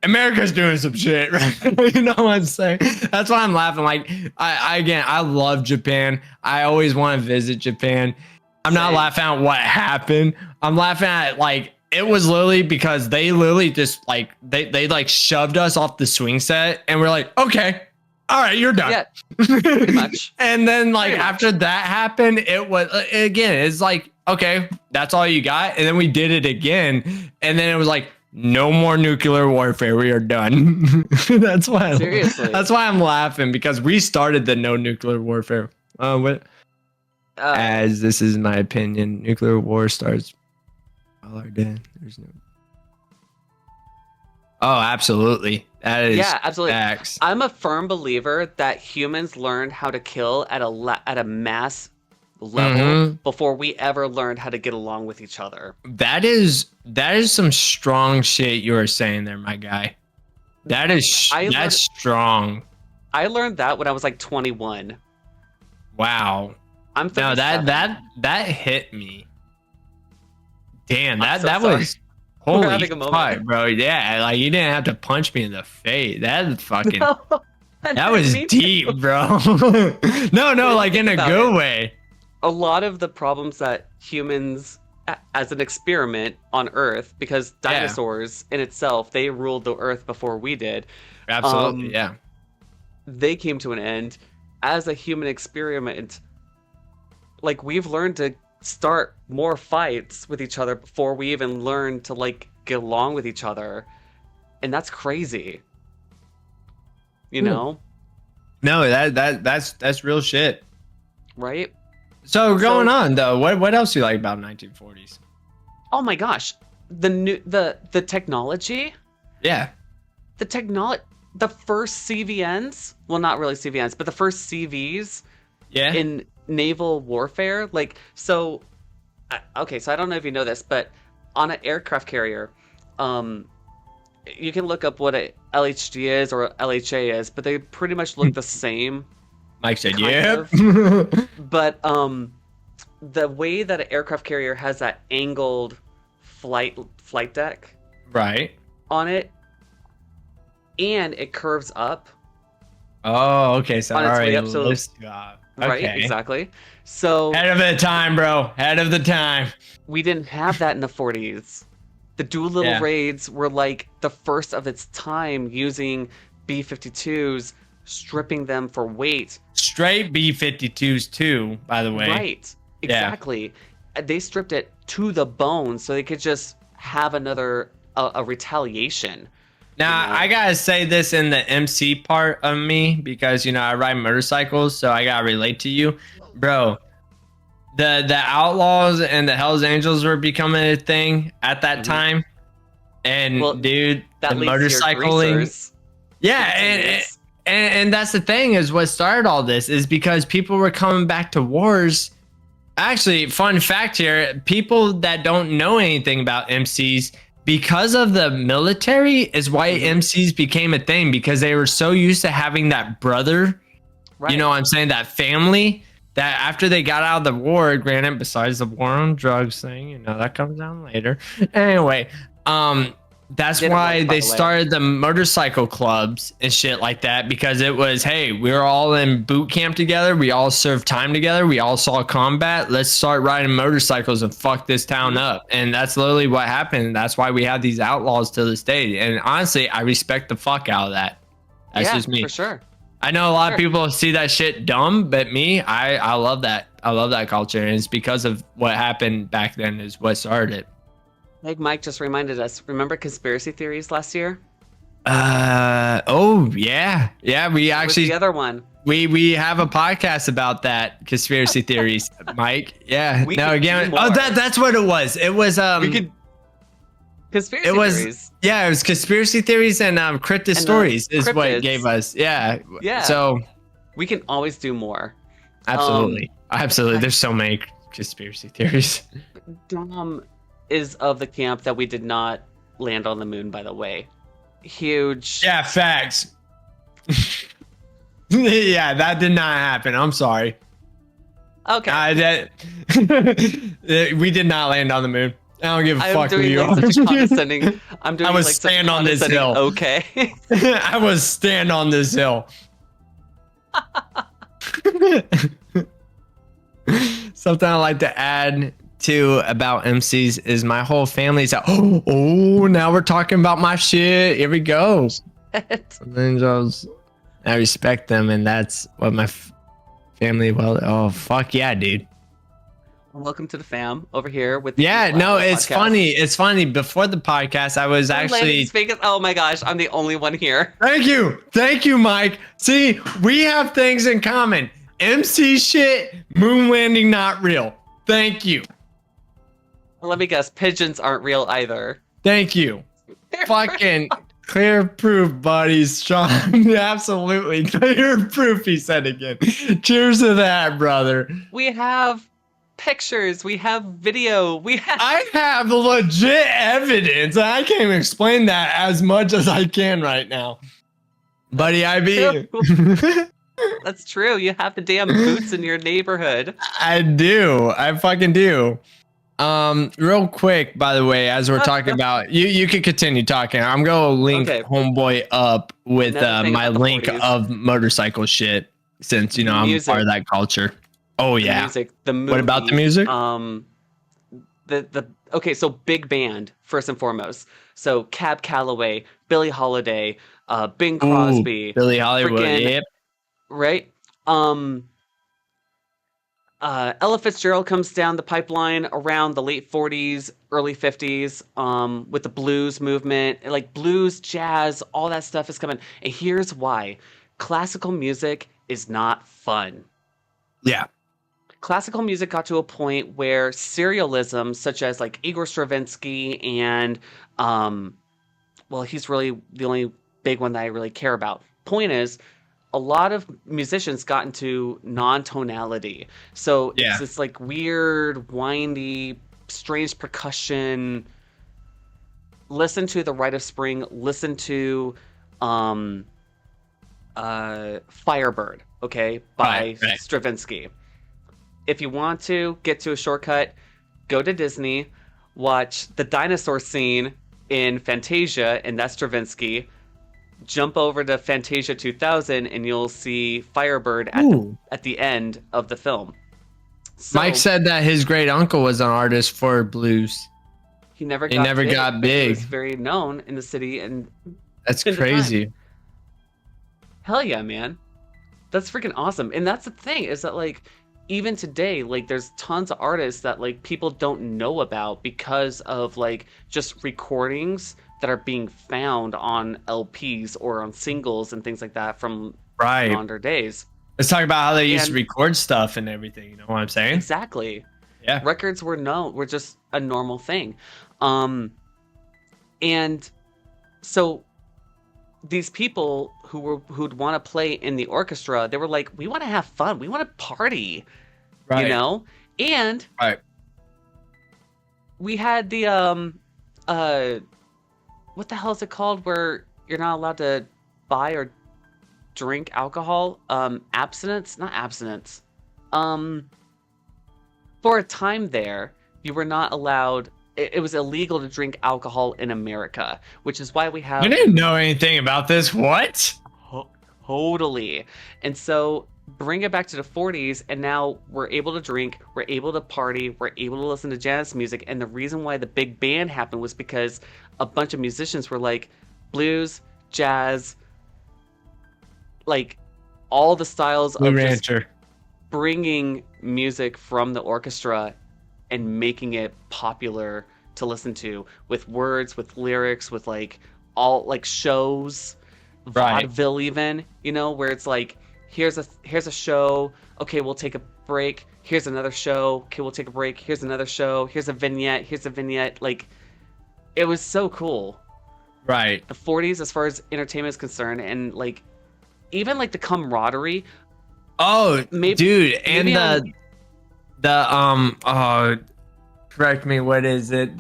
America's doing some shit, right? You know what I'm saying? That's why I'm laughing. Like, I love Japan. I always want to visit Japan. I'm not Same. laughing at what happened. I'm laughing at like it was literally because they literally just like they like shoved us off the swing set, and we're like, okay, all right, you're done. Yeah, pretty much. And then like Pretty much. after that happened, it was again, it's like, okay, that's all you got. And then we did it again. And then it was like, no more nuclear warfare. We are done. Seriously. That's why I'm laughing, because we started the no nuclear warfare. What as this is my opinion, nuclear war starts all are dead. There's no. Oh, absolutely. That is Yeah, absolutely. facts. I'm a firm believer that humans learned how to kill at a mass level Mhm. before we ever learned how to get along with each other. That is some strong shit you are saying there, my guy. That's strong. I learned that when I was like 21. Wow. I'm No, 37. that hit me. Damn, I'm that so was sorry. We're holy having a moment. fuck, bro. Yeah, like you didn't have to punch me in the face. That fucking No, I that didn't was mean to. deep, bro. No, like in a About good it. way. A lot of the problems that humans, as an experiment on Earth, because Yeah. dinosaurs in itself, they ruled the Earth before we did. Absolutely, yeah. They came to an end as a human experiment. Like we've learned to start more fights with each other before we even learn to like get along with each other. And that's crazy, you Hmm. know? No, that's real shit. Right? So going So, on though, what else do you like about 1940s? oh my gosh, the technology, Yeah. the technology, the first CVNs, well, not really CVNs, but the first CVs Yeah. in naval warfare. Like, so, okay, so I don't know if you know this, but on an aircraft carrier, um, you can look up what a LHD is or LHA is, but they pretty much look the same, Mike said, kind "Yep." of. But the way that an aircraft carrier has that angled flight deck Right. on it, and it curves up Oh, okay. So on its way already up. So lifts you up. right, Okay. exactly. So Head of the time, bro. Head of the time. we didn't have that in the 40s. The dual little Yeah. raids were like the first of its time using B-52s, stripping them for weight. Straight B-52s too, by the way. Right, Yeah. exactly. They stripped it to the bone so they could just have another a retaliation. Now, I gotta say this in the MC part of me because I ride motorcycles, so I gotta relate to you, bro. The Outlaws and the Hells Angels were becoming a thing at that Mhm. time, and Well, dude, the that leads to your motorcycling, greasers. yeah, Continues. and that's the thing is what started all this is because people were coming back to wars. Actually, fun fact here, people that don't know anything about MCs, because of the military is why MCs became a thing because they were so used to having that brother, Right. you know what I'm saying, that family, that after they got out of the war, granted, besides the war on drugs thing, that comes down later. Anyway, that's Didn't why work, by they the way. started the motorcycle clubs and shit like that because it was, hey, we were all in boot camp together. We all served time together. We all saw combat. Let's start riding motorcycles and fuck this town up. And that's literally what happened. That's why we have these outlaws to this day. And honestly, I respect the fuck out of that. That's just me. For sure. I know a lot of people see that shit dumb, but me, I love that. I love that culture. And it's because of what happened back then is what started it. Like Mike just reminded us, remember conspiracy theories last year? Oh yeah. We actually the other one. we have a podcast about that conspiracy theories, Mike. Yeah. That's what it was. It was conspiracy theories. Yeah, it was conspiracy theories and cryptid stories is what it gave us. Yeah. So we can always do more. Absolutely. There's so many conspiracy theories. Dom is of the camp that we did not land on the moon, by the way. Huge. Yeah, facts. Yeah, that did not happen. I'm sorry. Okay. We did not land on the moon. I don't give a fuck who you are. Such a condescending. I was stand on this hill. Okay. I was stand on this hill. Something I like to add to about MCs is my whole family's out. Oh, now we're talking about my shit. Here we go. Angels. I respect them, and that's what my family. Well, oh fuck yeah, dude. Welcome to the fam over here with. It's funny. It's funny. Before the podcast, I was actually. Oh my gosh, I'm the only one here. Thank you, Mike. See, we have things in common. MC shit, moon landing not real. Thank you. Let me guess, pigeons aren't real either. Thank you. Fucking clear proof, buddies. Sean, absolutely clear proof, he said again. Cheers to that, brother. We have pictures. We have video. I have legit evidence. I can't explain that as much as I can right now. Buddy, That's true. You have the damn boots in your neighborhood. I do. I fucking do. Real quick, by the way, as we're talking about, you can continue talking. I'm gonna link homeboy up with my link 40s. Of motorcycle shit since I'm a part of that culture. Oh yeah. Music, the movies, what about the music? Okay, so big band first and foremost. So Cab Calloway, Billie Holiday, Bing Crosby, Billie Hollywood, yep. Right? Ella Fitzgerald comes down the pipeline around the late 40s, early 50s, with the blues movement. Like blues, jazz, all that stuff is coming. And here's why. Classical music is not fun. Yeah. Classical music got to a point where serialism, such as like Igor Stravinsky and, well, he's really the only big one that I really care about. Point is, a lot of musicians got into non-tonality. So it's Yeah. this like weird, windy, strange percussion. Listen to The Rite of Spring, listen to um Firebird, okay, by Right. Stravinsky. If you want to get to a shortcut, go to Disney, watch the dinosaur scene in Fantasia, and that's Stravinsky. Jump over to Fantasia 2000 and you'll see Firebird at the Ooh. end of the film. So Mike said that his great uncle was an artist for blues. he never He got never big, got but he was big. very known in the city and That's in the time. crazy. Hell yeah, man. That's freaking awesome. And that's the thing is that like even today, like there's tons of artists that like people don't know about because of like just recordings that are being found on LPs or on singles and things like that from Right. yonder days. Let's talk about how they used to And- record stuff and everything. You know what I'm saying? Exactly. Yeah. Records were just a normal thing. And so these people who'd want to play in the orchestra, they were like, we want to have fun, we want to party, Right. you know? And Right. we had the what the hell is it called where you're not allowed to buy or drink alcohol? Abstinence? Not abstinence. For a time there, you were not allowed. It was illegal to drink alcohol in America, which is why we have. I didn't know anything about this. What? Totally. And so bring it back to the 40s, and now we're able to drink, we're able to party, we're able to listen to jazz music. And the reason why the big band happened was because a bunch of musicians were like, blues, jazz, like all the styles Blue of just Rancher. bringing music from the orchestra and making it popular to listen to with words, with lyrics, with like all like shows, Right. vaudeville even, you know, where it's like here's a show, okay, we'll take a break, here's another show, okay, we'll take a break, here's another show, here's a vignette. Like it was so cool. Right. The 40s as far as entertainment is concerned, and like even like the camaraderie. Oh, Maybe- dude, and maybe correct me, what is it?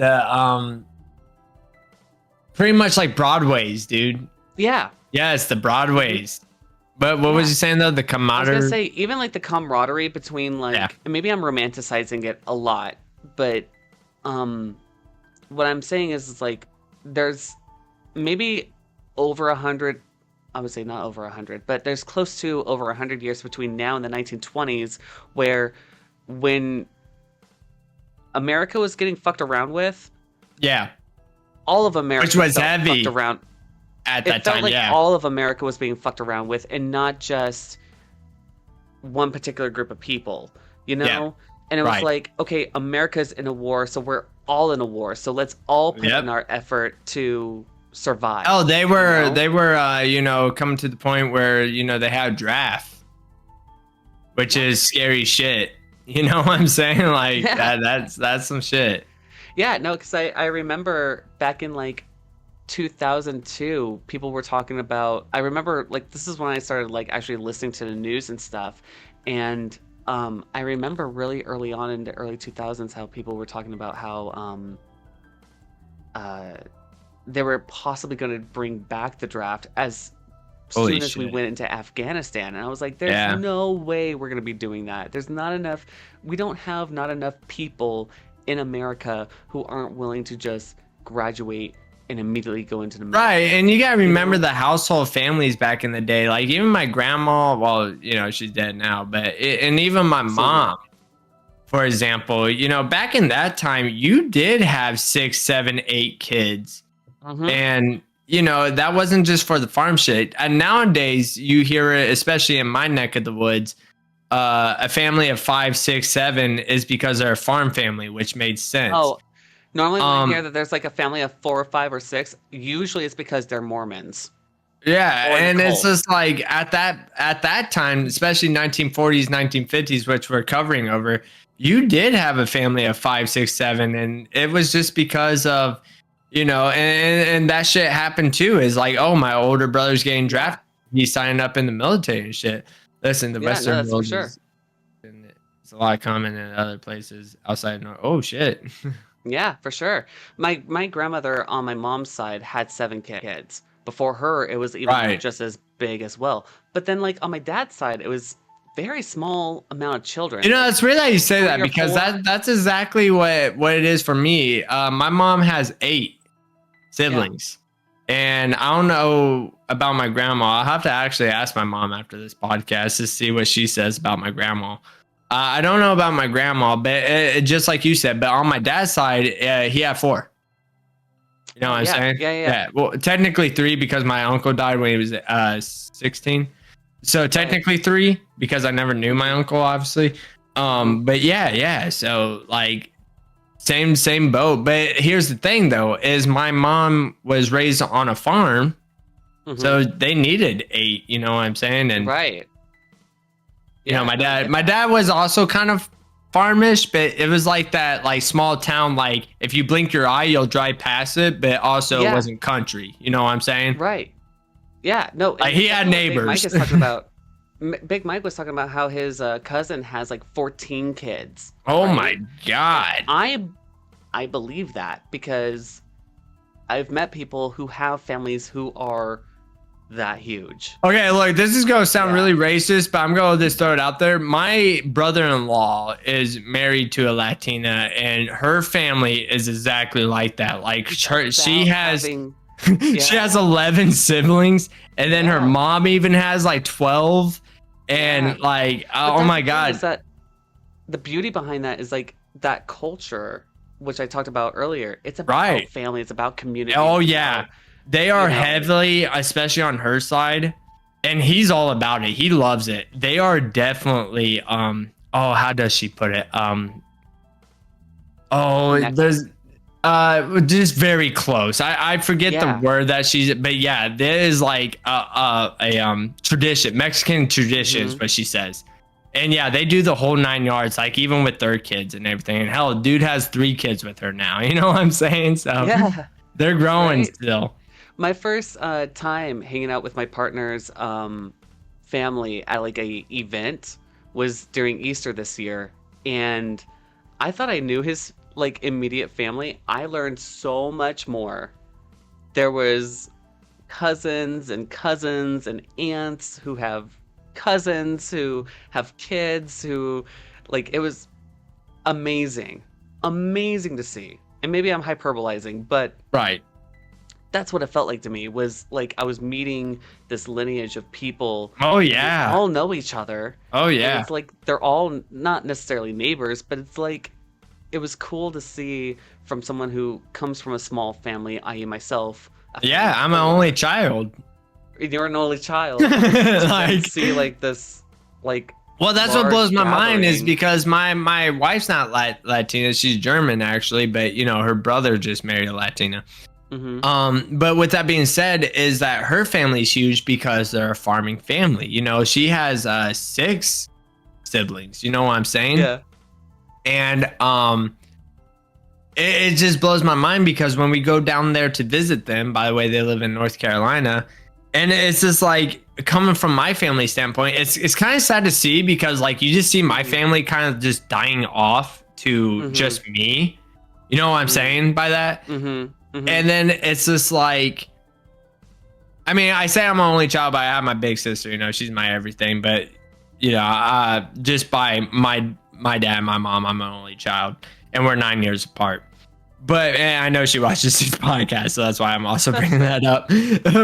Pretty much like Broadway's, dude. Yeah. Yes, the Broadways. But what was you saying though? The I was camaraderie. gonna say even like the camaraderie between like, Yeah. and maybe I'm romanticizing it a lot, but what I'm saying is like there's maybe over 100, I would say not over 100, but there's close to over 100 years between now and the 1920s where when America was getting fucked around with, Yeah, all of America Which was felt heavy. fucked around. at It that felt time. like Yeah. all of America was being fucked around with, and not just one particular group of people, you know? Yeah. And it was Right. like, okay, America's in a war, so we're all in a war. So let's all put Yep. in our effort to survive. Oh, they were know? they were coming to the point where they had draft, which is scary shit. You know what I'm saying? Like Yeah. that's some shit. Yeah, no, because I remember back in like 2002, people were talking about. I remember like this is when I started like actually listening to the news and stuff, and I remember really early on in the early 2000s how people were talking about how they were possibly going to bring back the draft as Holy soon as we shit. went into Afghanistan, and I was like, there's Yeah. no way we're going to be doing that. There's not enough. We don't have not enough people in America who aren't willing to just graduate and immediately go into the military. Right, and you gotta remember know? the household families back in the day. Like even my grandma, well, she's dead now, and even my mom, for example, back in that time, you did have 6, 7, 8 kids, Mhm. and that wasn't just for the farm shit. And nowadays, you hear it, especially in my neck of the woods. a family of 5, 6, 7 is because they're a farm family, which made sense. Oh, normally when I hear Um, that there's like a family of 4 or 5 or 6, usually it's because they're Mormons yeah, or in a and it's cult. just like at that time, especially 1940s, 1950s, which we're covering over, you did have a family of 5, 6, 7, and it was just because of, and that shit happened too. Is like, oh, my older brother's getting Yeah. drafted, he's signing up in the military and shit. Listen, the Yeah, no, Western that's for world sure. is, and it's a lot common in other places outside North. Oh shit. Yeah, for sure. My grandmother on my mom's side had 7 kids. Before her, it was even Right. just as big as well. But then like on my dad's side, it was very small amount of children. Like It's weird that you say 3 that or because 4. that's exactly what it is for me. My mom has 8 Yeah. siblings, and I don't know about my grandma. I'll have to actually ask my mom after this podcast to see what she says about my grandma. I don't know about my grandma, but just like you said, but on my dad's side, he had 4. You know Oh what I'm yeah. saying? Yeah, yeah, yeah. Yeah. Well, technically 3 because my uncle died when he was 16. So Right. technically 3 because I never knew my uncle, obviously. But yeah. So like same boat. But here's the thing though, is my mom was raised on a farm, Mhm. so they needed 8. You know what I'm saying? And Right. my no, I dad, get my that. dad was also kind of farmish, but it was like that, like small town. Like if you blink your eye, you'll drive past it, but also it Yeah. wasn't country. You know what I'm saying? Right. Yeah. No, Like and he that's had what Big Mike neighbors. is talking about. Big Mike was talking about how his cousin has like 14 kids. Oh right? my god. I believe that because I've met people who have families who are that huge. Okay, look, this is gonna sound Yeah. really racist, but I'm gonna just throw it out there. My brother-in-law is married to a Latina, and her family is exactly like that. Like her, she About has having, she has 11 siblings, and then her Yeah. mom even has like 12. And Yeah. like, But oh that's my the thing is god, that the beauty behind that is like that culture, which I talked about earlier. It's about Right. family. It's about community. Oh it's yeah, about, they are you know- heavily, especially on her side, and he's all about it. He loves it. They are definitely oh, how does she put it? Connected. There's just very close. I forget Yeah. the word that she's, but yeah, there is like a tradition, Mexican tradition is what she says. And yeah, they do the whole 9 yards, like even with their kids and everything. And hell, dude has 3 kids with her now. You know what I'm saying? So Yeah. they're growing Right. still. My first time hanging out with my partner's family at like a event was during Easter this year, and I thought I knew his like immediate family. I learned so much more. There was cousins and aunts who have cousins who have kids who like it was amazing to see. And maybe I'm hyperbolizing, but Right. that's what it felt like to me, was like I was meeting this lineage of people Oh who yeah. all know each other. Oh And yeah. it's like they're all not necessarily neighbors, but it's like it was cool to see from someone who comes from a small family, i.e. myself. Yeah, I'm an only child. You're an only child. Like, see like this like well, that's what large blows my mind is gathering. because my wife's not Latina. She's German actually, but her brother just married a Latina. Mhm. But with that being said, is that her family's huge because they're a farming family. She has 6 siblings. You know what I'm saying? Yeah. And it just blows my mind because when we go down there to visit them, by the way, they live in North Carolina, and it's just like coming from my family standpoint, it's kind of sad to see because like you just see my family kind of just dying off to just me. You know what I'm saying by that? Mhm. Mhm. And then it's just like, I mean, I say I'm an only child, but I have my big sister. She's my everything. But just by my dad, and my mom, I'm an only child, and we're 9 years apart. But I know she watches these podcasts, so that's why I'm also bringing that up.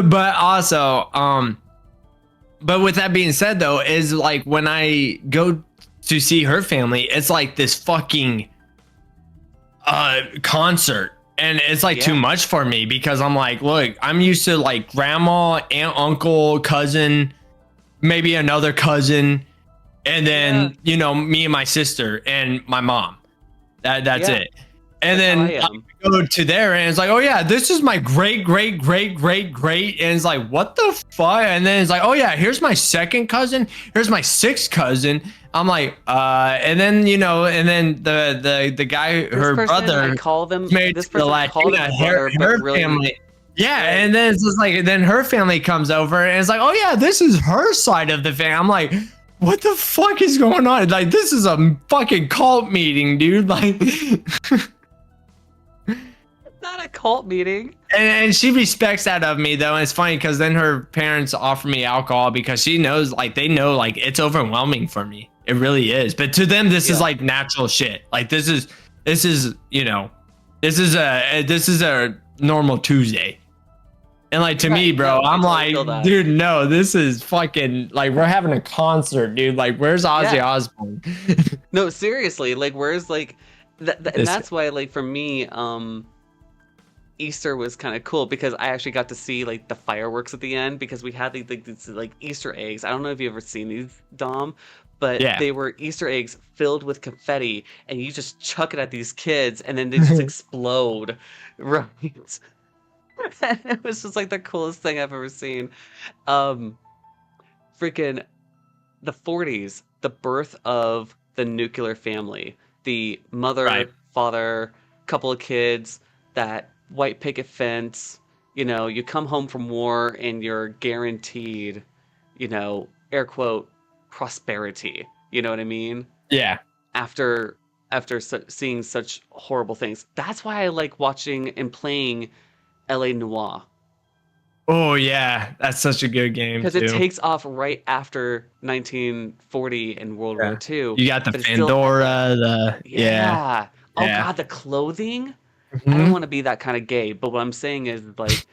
But also, but with that being said, though, is like when I go to see her family, it's like this fucking concert. And it's like too much for me because I'm like, look, I'm used to like grandma, aunt, uncle, cousin, maybe another cousin, and then me and my sister and my mom. That's it. And That's how then I am. I go to there, and it's like, oh yeah, this is my great, great, great, great, great, and it's like, what the fuck? And then it's like, oh yeah, here's my second cousin, here's my sixth cousin. I'm like, and then and then the guy, her brother, I call them married this to the person. I call Latina, them brother, but her really, family. Yeah, right. and then it's just like, then her family comes over, and it's like, oh yeah, this is her side of the family. I'm like, what the fuck is going on? Like, this is a fucking cult meeting, dude. Like, It's not a cult meeting. and she respects that of me, though. And it's funny because then her parents offer me alcohol because she knows, like, they know, like, it's overwhelming for me. It really is. But to them, this is like natural shit. Like, this is this is a normal Tuesday. And like, to me, bro, I'm like, dude, no, this is fucking, like, we're having a concert, dude. Like, where's Ozzy Osbourne? No, seriously, like, where's like and that's why, like, for me, Easter was kind of cool because I actually got to see like the fireworks at the end because we had these like Easter eggs. I don't know if you've ever seen these, Dom, but they were Easter eggs filled with confetti, and you just chuck it at these kids, and then they just explode, right? And it was just like the coolest thing I've ever seen. Freaking the 40s, the birth of the nuclear family, the mother, father, couple of kids, that white picket fence. You come home from war and you're guaranteed, air quote, prosperity. You know what I mean? Yeah. After seeing such horrible things. That's why I like watching and playing LA Noire. Oh yeah, that's such a good game because it takes off right after 1940 and World War II. You got the Pandora, oh god, the clothing. I don't want to be that kind of gay, but what I'm saying is like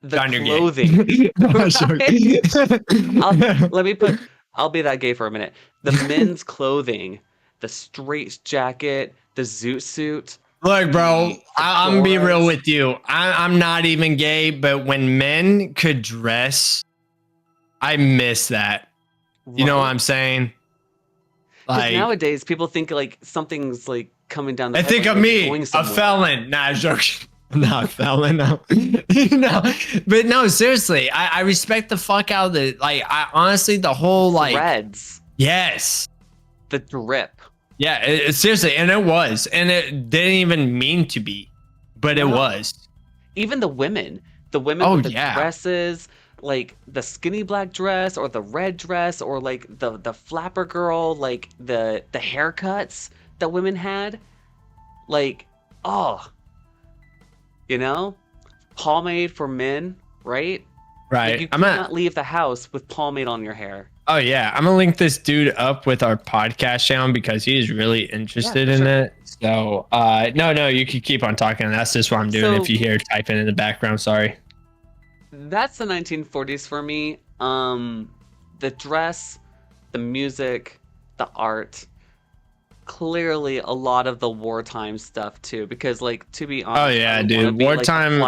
the clothing. I'll be that gay for a minute. The men's clothing, the straight jacket, the zoot suit. Look, bro, I'm gonna be real with you. I'm not even gay, but when men could dress, I miss that. You know what I'm saying? Like nowadays, people think like something's like coming down the pipe. I think of me, a felon. Nah, joking. Not a felon, no. But no, seriously, I respect the fuck out of the, like, I honestly, the whole like threads. Yes. The drip. Yeah, seriously, and it was, and it didn't even mean to be, but it was. Even the women with the dresses, like the skinny black dress or the red dress or like the flapper girl, like the haircuts that women had, like, pomade for men, right? Right. Like you cannot leave the house with pomade on your hair. Oh yeah, I'm gonna link this dude up with our podcast channel because he's really interested in it. So no, you can keep on talking. That's just what I'm doing. If you hear typing in the background, sorry. That's the 1940s for me. The dress, the music, the art. Clearly a lot of the wartime stuff too, because like, to be honest, oh yeah, dude, wartime.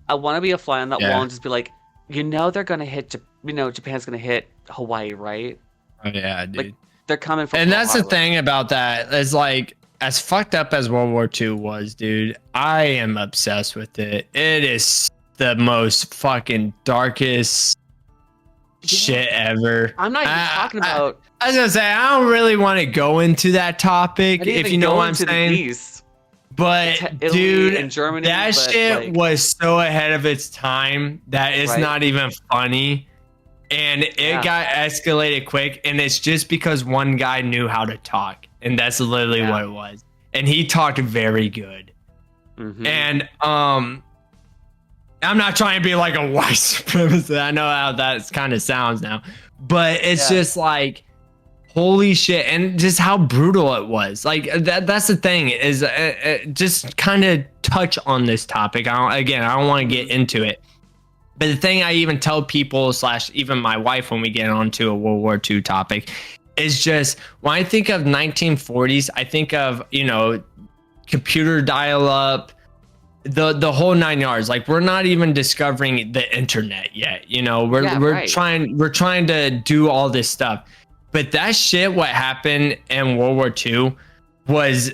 I want to be a fly on that wall and just be like, they're gonna hit. Japan's gonna hit Hawaii, right? Oh yeah, dude. Like, they're coming from. And that's the thing about that is, like, as fucked up as World War II was, dude, I am obsessed with it. It is the most fucking darkest shit ever. I'm not even talking about. I was gonna say, I don't really want to go into that topic, if you know what I'm saying. But dude, and Germany, that shit was so ahead of its time that it's not even funny. And it got escalated quick, and it's just because one guy knew how to talk, and that's literally what it was. And he talked very good. And I'm not trying to be like a white supremacist. I know how that kind of sounds now, but it's just like, holy shit, and just how brutal it was. Like that's the thing is, just kind of touch on this topic. I don't want to get into it. But the thing I even tell people / even my wife when we get onto a World War II topic is just, when I think of 1940s, I think of, computer dial-up, the whole 9 yards. Like we're not even discovering the internet yet. You know, we're trying to do all this stuff. But that shit, what happened in World War II was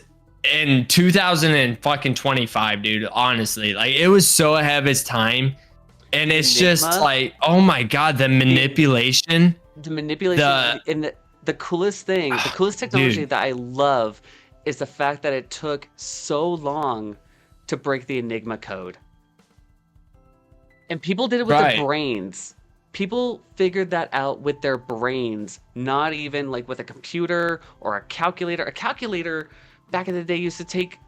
in 2025, dude. Honestly, like it was so ahead of its time. And it's just like, oh my God, the manipulation. And the coolest thing, the coolest technology that I love is the fact that it took so long to break the Enigma code. And people did it with their brains. People figured that out with their brains, not even like with a computer or a calculator. A calculator back in the day used to take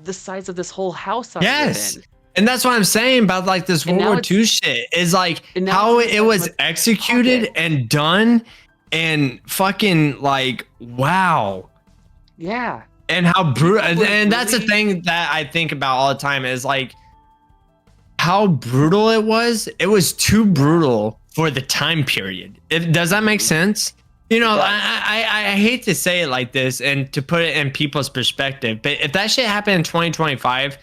the size of this whole house out of it. And that's what I'm saying about like this World War II shit is like how it was executed and done and fucking like, wow. Yeah. And how brutal. And that's the thing that I think about all the time is like how brutal it was. It was too brutal for the time period. Does that make sense? You know, I hate to say it like this and to put it in people's perspective, but if that shit happened in 2025,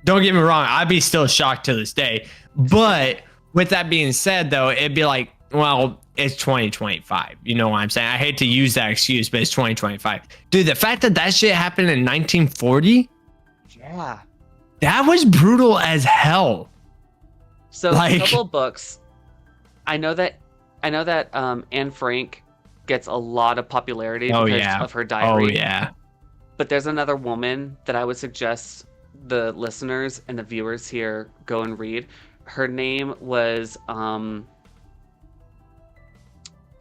don't get me wrong, I'd be still shocked to this day. But with that being said, though, it'd be like, well, it's 2025. You know what I'm saying? I hate to use that excuse, but it's 2025. Dude, the fact that that shit happened in 1940, yeah, that was brutal as hell. So like, a couple of books. I know that Anne Frank gets a lot of popularity because of her diary. Oh yeah. But there's another woman that I would suggest the listeners and the viewers here go and read. Her name was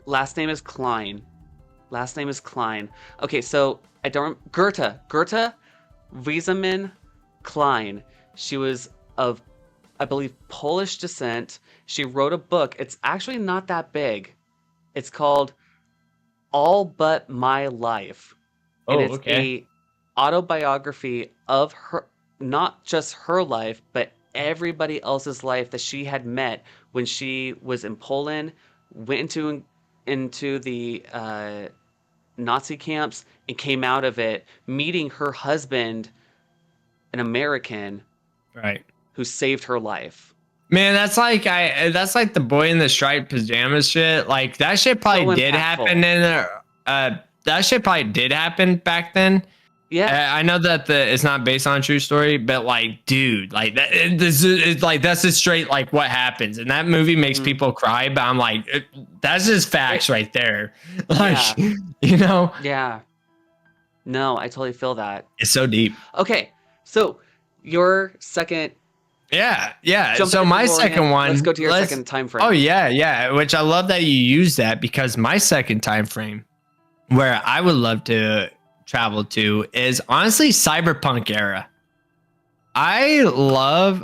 last name is Klein. Okay, so Goethe Wieseman Klein. She was of, I believe, Polish descent. She wrote a book. It's actually not that big. It's called All But My Life. And it's a autobiography of her, not just her life, but everybody else's life that she had met when she was in Poland, went into the Nazi camps and came out of it, meeting her husband, an American, right, who saved her life. Man, that's like the boy in the striped pajamas shit. Like that shit probably did happen in that shit probably did happen back then. Yeah, I know that it's not based on a true story, but like, dude, like that, it's like that's just straight like what happens, and that movie makes people cry. But I'm like, that's just facts right there. Like, you know? Yeah. No, I totally feel that. It's so deep. Okay, so your second. Yeah. So my second one. Let's go to your second time frame. Oh yeah. Which I love that you use that because my second time frame, where I would love to travel to, is honestly cyberpunk era. I love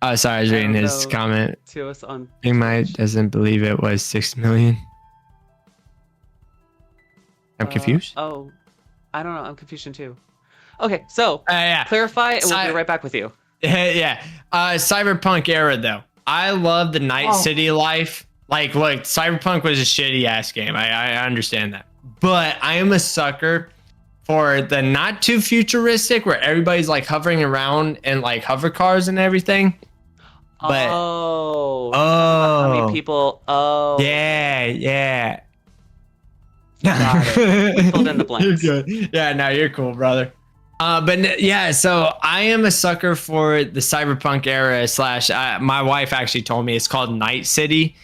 Oh, sorry, I was reading his comment. To us on He might doesn't believe it was 6 million. I'm confused. Oh, I don't know. I'm confused too. Okay, so clarify, and we'll be right back with you. Yeah. Cyberpunk era, though. I love the Night City life. Like, look, Cyberpunk was a shitty ass game. I understand that. But I am a sucker for the not too futuristic where everybody's like hovering around in like hover cars and everything. But how many people? Yeah. Got it. Filled in the blanks. You're good. Yeah, no, you're cool, brother. But yeah, so I am a sucker for the cyberpunk era / my wife actually told me it's called Night City.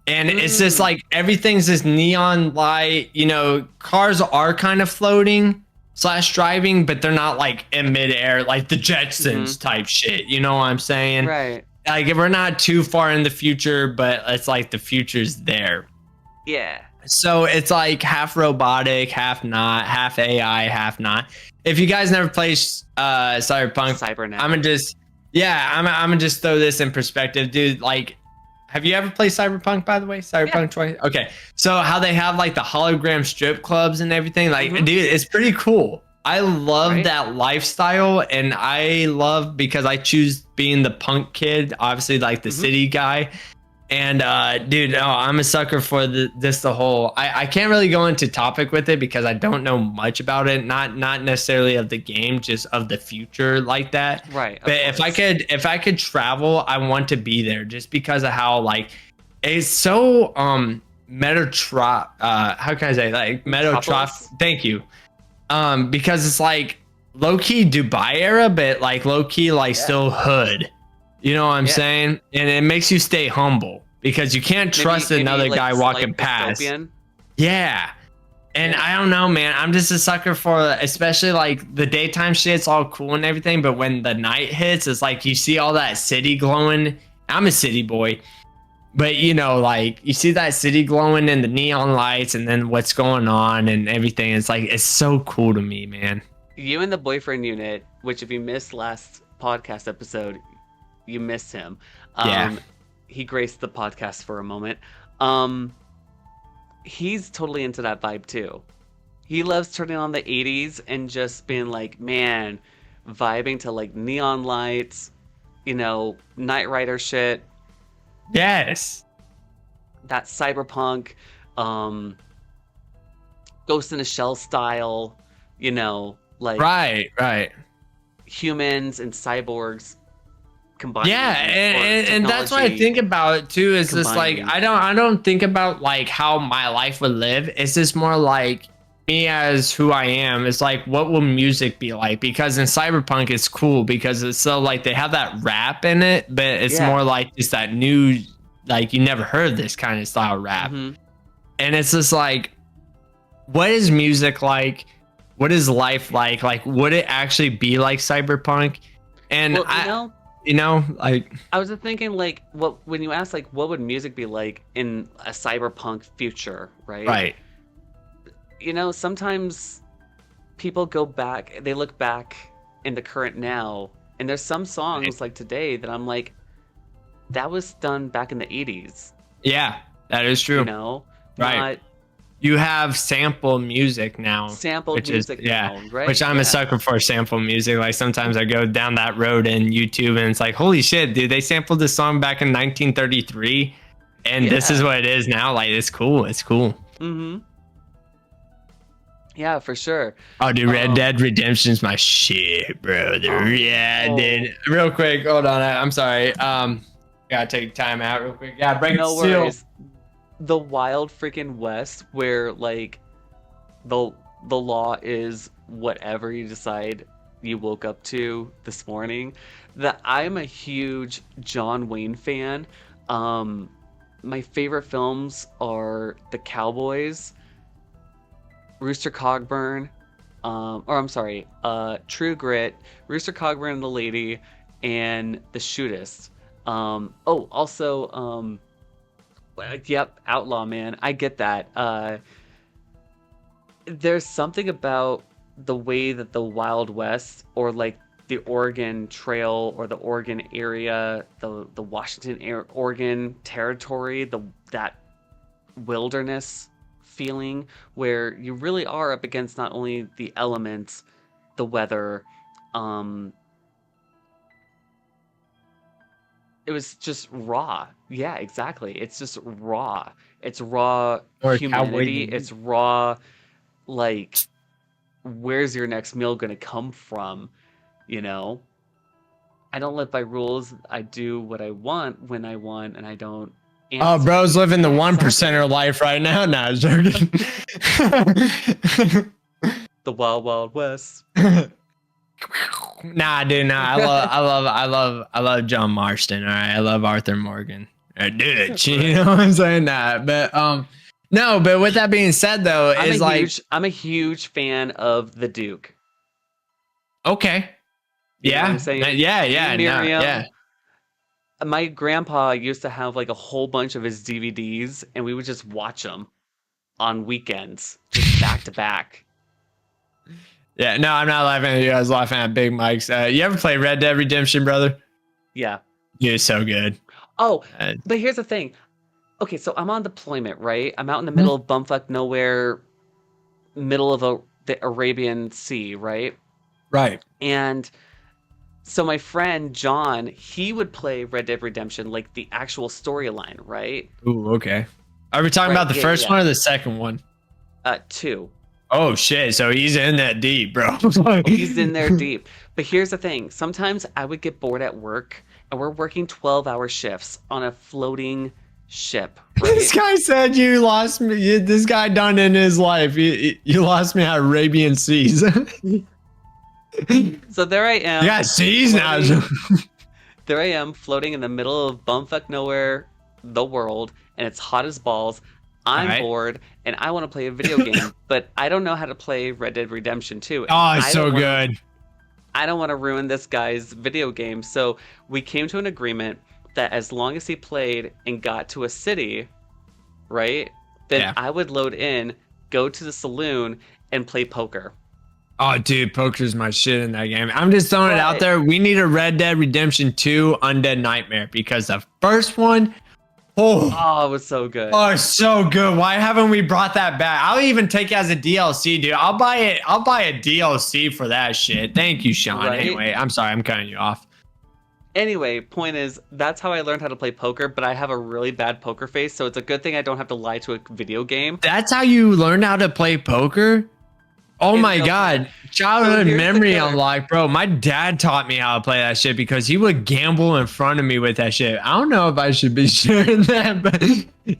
And it's just like everything's this neon light, you know, cars are kind of floating / driving, but they're not like in midair, like the Jetsons type shit. You know what I'm saying? Right. Like we're not too far in the future, but it's like the future's there. Yeah. So it's like half robotic, half not, half AI, half not. If you guys never played Cyberpunk, I'm gonna just throw this in perspective, dude. Like, have you ever played Cyberpunk, by the way? Cyberpunk 20? Okay. So how they have like the hologram strip clubs and everything, like, dude, it's pretty cool. I love that lifestyle, and I love because I choose being the punk kid, obviously like the city guy. And dude, no, I'm a sucker for the whole. I can't really go into topic with it because I don't know much about it. Not necessarily of the game, just of the future like that. Right, of But course. if I could travel, I want to be there just because of how like it's so metatrop. How can I say like metatrop? Metropolis? Thank you. Because it's like low key Dubai era, but like low key like Yeah. still hood. You know what I'm Yeah. saying? And it makes you stay humble because you can't trust another like guy walking slight past. dystopian. Yeah. And Yeah. I don't know, man. I'm just a sucker for especially like the daytime shit's all cool and everything, but when the night hits, it's like you see all that city glowing. I'm a city boy. But you know, like you see that city glowing and the neon lights and then what's going on and everything. It's like it's so cool to me, man. You and the boyfriend unit, which if you missed last podcast episode, you missed him. Yeah. He graced the podcast for a moment. Um, he's totally into that vibe too. He loves turning on the 80s and just being like, man, vibing to like neon lights, Knight Rider shit, Yes. that cyberpunk, um, Ghost in a Shell style, like Right. humans and cyborgs combined. Yeah, and that's what I think about too. Is just like I don't think about like how my life would live. It's just more like me as who I am. It's like what will music be like? Because in cyberpunk it's cool because it's so like they have that rap in it, but it's more like just that new like you never heard this kind of style rap. Mm-hmm. And it's just like what is music like? What is life like? Like would it actually be like cyberpunk? And well, like I was thinking like when you asked like what would music be like in a cyberpunk future, right? Right. Sometimes people they look back in the current now, and there's some songs like today that I'm like, that was done back in the 80s. Yeah, that is true. Right. You have sample music now. Sampled music now, right? Which I'm a sucker for sample music. Like sometimes I go down that road in YouTube and it's like, holy shit, dude, they sampled this song back in 1933 and this is what it is now. Like it's cool. It's cool. Mm-hmm. Yeah, for sure. Oh, dude, Red Dead Redemption's my shit, bro. Dude. Real quick, hold on. I'm sorry. Gotta take time out real quick. Yeah, break the seal. Worries. The wild freaking West, where like the law is whatever you decide you woke up to this morning. That I'm a huge John Wayne fan. My favorite films are The Cowboys, Rooster Cogburn, True Grit, Rooster Cogburn and the Lady, and The Shootist. Yep, Outlaw, man. I get that. There's something about the way that the Wild West, or like the Oregon Trail, or the Oregon area, the Washington Oregon territory, that wilderness feeling, where you really are up against not only the elements, the weather, it was just raw. Yeah, exactly. It's just raw. It's raw humanity. It's raw, like, where's your next meal going to come from? I don't live by rules. I do what I want when I want, and I don't answer. Oh, bro's living the 1%er life right now. Nah, joking. The Wild Wild West. Nah, dude, nah. I love John Marston. All right, I love Arthur Morgan. Dude, you know what I'm saying? Nah, but no. But with that being said, though, I'm a huge fan of the Duke. Okay. Yeah. Yeah. My grandpa used to have like a whole bunch of his DVDs, and we would just watch them on weekends, just back to back. Yeah, no, I'm not laughing at you. I was laughing at Big Mike's. You ever play Red Dead Redemption, brother? Yeah. You're so good. Oh, but here's the thing. Okay, so I'm on deployment, right? I'm out in the middle of bumfuck nowhere, middle of the Arabian Sea, right? Right. And So my friend John, he would play Red Dead Redemption, like the actual storyline, right? Ooh, okay. Are we talking Right. about the Yeah. first Yeah. one or the second one? Two. Oh shit! So he's in that deep, bro. He's in there deep. But here's the thing. Sometimes I would get bored at work and we're working 12-hour shifts on a floating ship, This right? guy said you lost me. This guy done in his life. You lost me at Arabian Seas. So there I am. Yeah, seas now. There I am floating in the middle of bumfuck nowhere, the world, and it's hot as balls. I'm bored and I want to play a video game, but I don't know how to play Red Dead Redemption 2. Oh, it's so good. I don't want to ruin this guy's video game. So we came to an agreement that as long as he played and got to a city, right, then I would load in, go to the saloon, and play poker. Oh, dude, poker's my shit in that game. I'm just throwing it out there. We need a Red Dead Redemption 2 Undead Nightmare because the first one, oh, it was so good. Oh, so good. Why haven't we brought that back? I'll even take it as a DLC, dude. I'll buy it. I'll buy a DLC for that shit. Thank you, Sean. Right? Anyway, I'm sorry. I'm cutting you off. Anyway, point is, that's how I learned how to play poker, but I have a really bad poker face, so it's a good thing I don't have to lie to a video game. That's how you learned how to play poker? Oh my God. Childhood memory unlocked, bro. My dad taught me how to play that shit because he would gamble in front of me with that shit. I don't know if I should be sharing that, but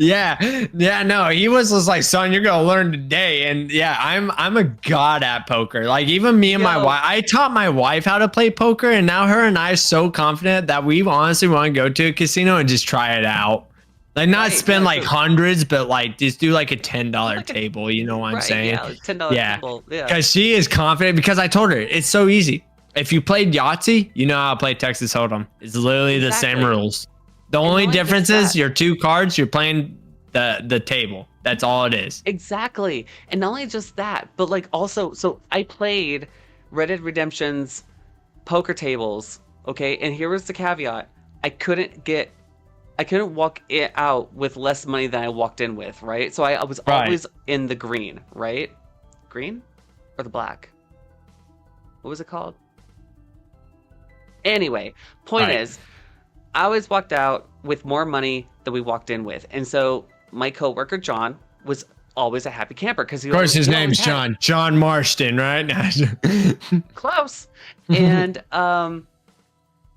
yeah, no, he was just like, son, you're gonna learn today. And yeah, I'm a god at poker. Like even me and my wife, I taught my wife how to play poker, and now her and I are so confident that we honestly want to go to a casino and just try it out. Like not spend like hundreds, but like just do like a $10 table. You know what I'm saying? Yeah, $10 table. Yeah. Because she is confident. Because I told her it's so easy. If you played Yahtzee, you know how to play Texas Hold'em. It's literally the same rules. The only difference is your two cards. You're playing the table. That's all it is. Exactly. And not only just that, but like also, so I played Red Dead Redemption's poker tables. Okay, and here was the caveat: I couldn't walk it out with less money than I walked in with, right? So I was always in the green, right? Green or the black? What was it called? Anyway, point is, I always walked out with more money than we walked in with. And so my coworker, John, was always a happy camper because he, of course, his name's John. John Marston, right? Close. And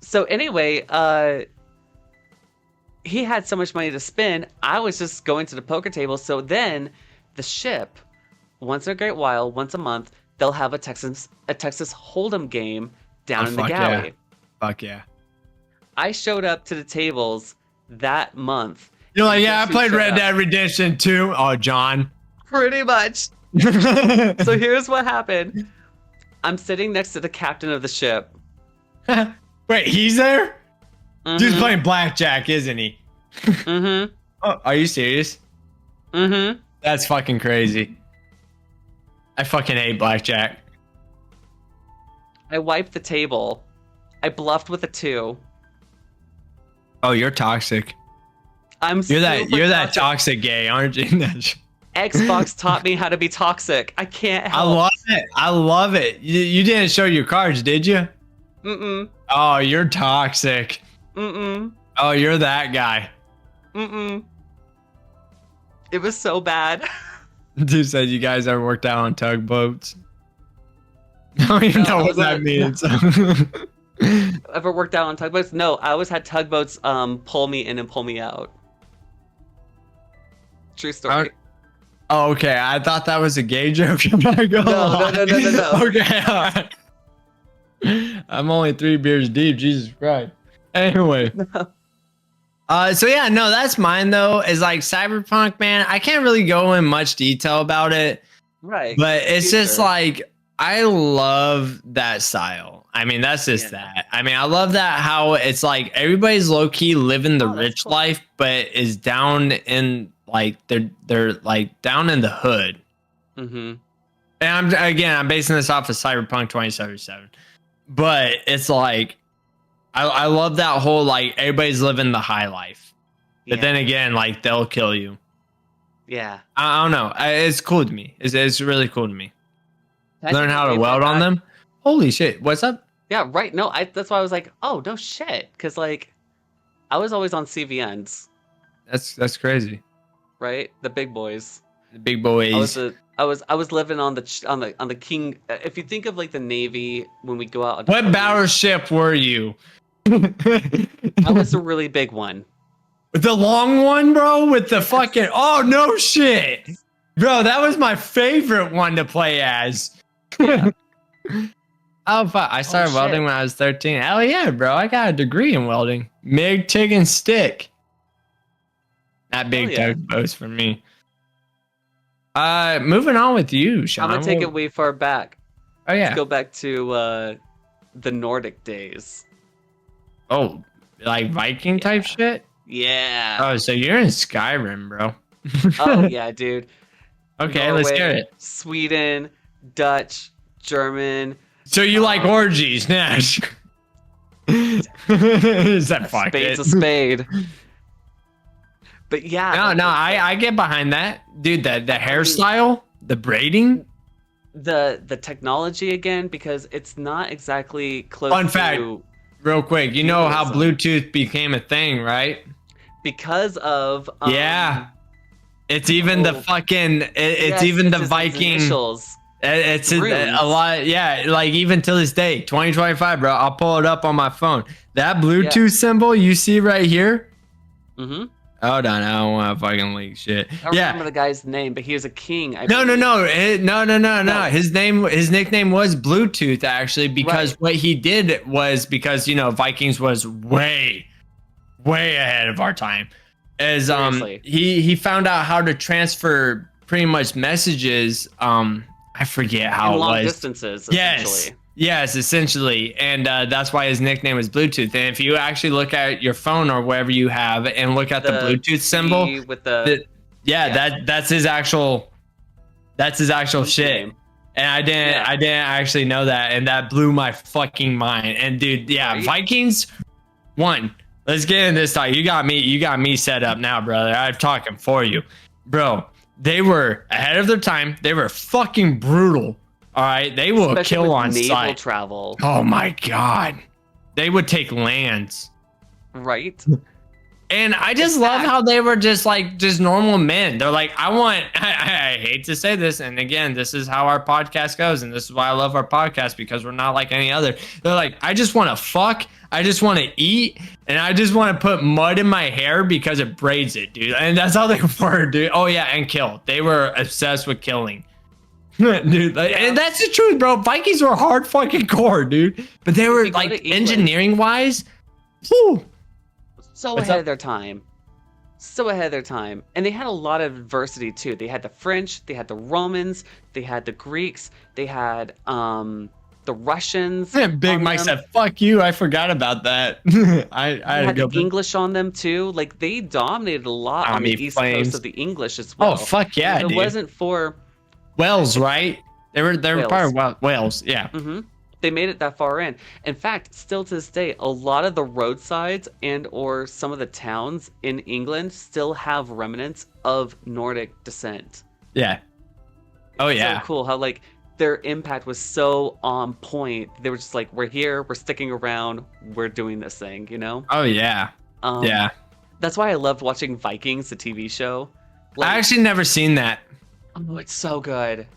so anyway, he had so much money to spend, I was just going to the poker table. So then the ship, once in a great while, once a month, they'll have a Texas Hold'em game down in the galley. Yeah. Fuck yeah. I showed up to the tables that month. You're like, yeah, I played Red Dead Redemption 2. Oh, John. Pretty much. So here's what happened. I'm sitting next to the captain of the ship. Wait, he's there? Dude's playing blackjack, isn't he? Oh, are you serious? That's fucking crazy. I fucking hate blackjack. I wiped the table. I bluffed with a 2. Oh, you're toxic. You're that toxic gay, aren't you? Xbox taught me how to be toxic. I can't help. I love it. You didn't show your cards, did you? Oh, you're toxic. Oh, you're that guy. It was so bad. Dude said you guys ever worked out on tugboats. I don't even know what that means. Ever worked out on tugboats? No, I always had tugboats pull me in and pull me out. True story. Oh, okay. I thought that was a gay joke. No. Okay, all right. I'm only 3 beers deep. Jesus Christ. Anyway. So yeah, no, that's mine though. Is like Cyberpunk, man. I can't really go in much detail about it. Right. But it's just like, I love that style. I mean, that's just that. I mean, I love that how it's like everybody's low key living the rich life, but is down in like they're like down in the hood. And I'm basing this off of Cyberpunk 2077. But it's like I love that whole like everybody's living the high life. But then again, like they'll kill you. Yeah. I don't know. It's cool to me. It's really cool to me. Learn how to weld on them. Holy shit. What's up? Yeah, right. No, that's why I was like, oh no shit, because like I was always on CVNs, That's crazy. right? The big boys. The big boys. I was living on the king. If you think of like the Navy when we go out on What deployment, battleship were you? I was the really big one. The long one, bro, with the fucking oh no shit. Bro, that was my favorite one to play as. Yeah. Oh fuck. I started welding when I was 13. Hell yeah, bro. I got a degree in welding. MIG, TIG, and stick. That big tug boast for me. Moving on with you, Sean. I'm gonna take it way far back. Oh yeah. Let's go back to the Nordic days. Oh, like Viking type shit? Yeah. Oh, so you're in Skyrim, bro. Oh yeah, dude. Okay, Norway, let's hear it. Sweden, Dutch, German. So you like orgies, Nash? Is that fuck Spade's it? a spade. But yeah. No, I get behind that, dude. The hairstyle, the braiding, the technology again, because it's not exactly close. Fun fact, real quick. You know how Bluetooth became a thing, right? Because of yeah. It's even the fucking. It's even the Viking. Initials. It's a lot, yeah. Like even to this day, 2025, bro. I'll pull it up on my phone. That Bluetooth symbol you see right here. Mm-hmm. Hold on, I don't want to fucking leak shit. I don't remember the guy's name, but he was a king. No. His nickname was Bluetooth actually, because what he did was because Vikings was way ahead of our time. As he found out how to transfer pretty much messages. I forget how it was. Long distances. Yes, essentially, and that's why his nickname was Bluetooth. And if you actually look at your phone or wherever you have and look at the Bluetooth symbol, with that's his actual shit. Name. And I didn't actually know that, and that blew my fucking mind. And dude, Vikings. Let's get into this talk. You got me set up now, brother. I'm talking for you, bro. They were ahead of their time. They were fucking brutal. All right, they will kill on sight. Travel. Oh my god, they would take lands. Right. And I just love how they were just normal men. They're like, I hate to say this, and again, this is how our podcast goes, and this is why I love our podcast, because we're not like any other. They're like, I just want to fuck, I just want to eat, and I just want to put mud in my hair because it braids it, dude. And that's how they were, dude. Oh yeah, and kill. They were obsessed with killing. Dude, and that's the truth, bro. Vikings were hard fucking core, dude. But they were like engineering wise, so ahead of their time. So ahead of their time. And they had a lot of adversity too. They had the French, they had the Romans, they had the Greeks, they had the Russians. Yeah, Big Mike said, fuck you, I forgot about that. I had the English on them too. Like they dominated a lot on the east coast of the English as well. Oh fuck yeah, dude. It wasn't for Wales, right? They were part of Wales, yeah. Mm-hmm. They made it that far in. In fact, still to this day, a lot of the roadsides and or some of the towns in England still have remnants of Nordic descent. Yeah. Oh yeah. So cool how like their impact was so on point. They were just like, we're here, we're sticking around, we're doing this thing, you know? Oh yeah. Yeah. That's why I loved watching Vikings, the TV show. Like, I actually never seen that. Oh, it's so good.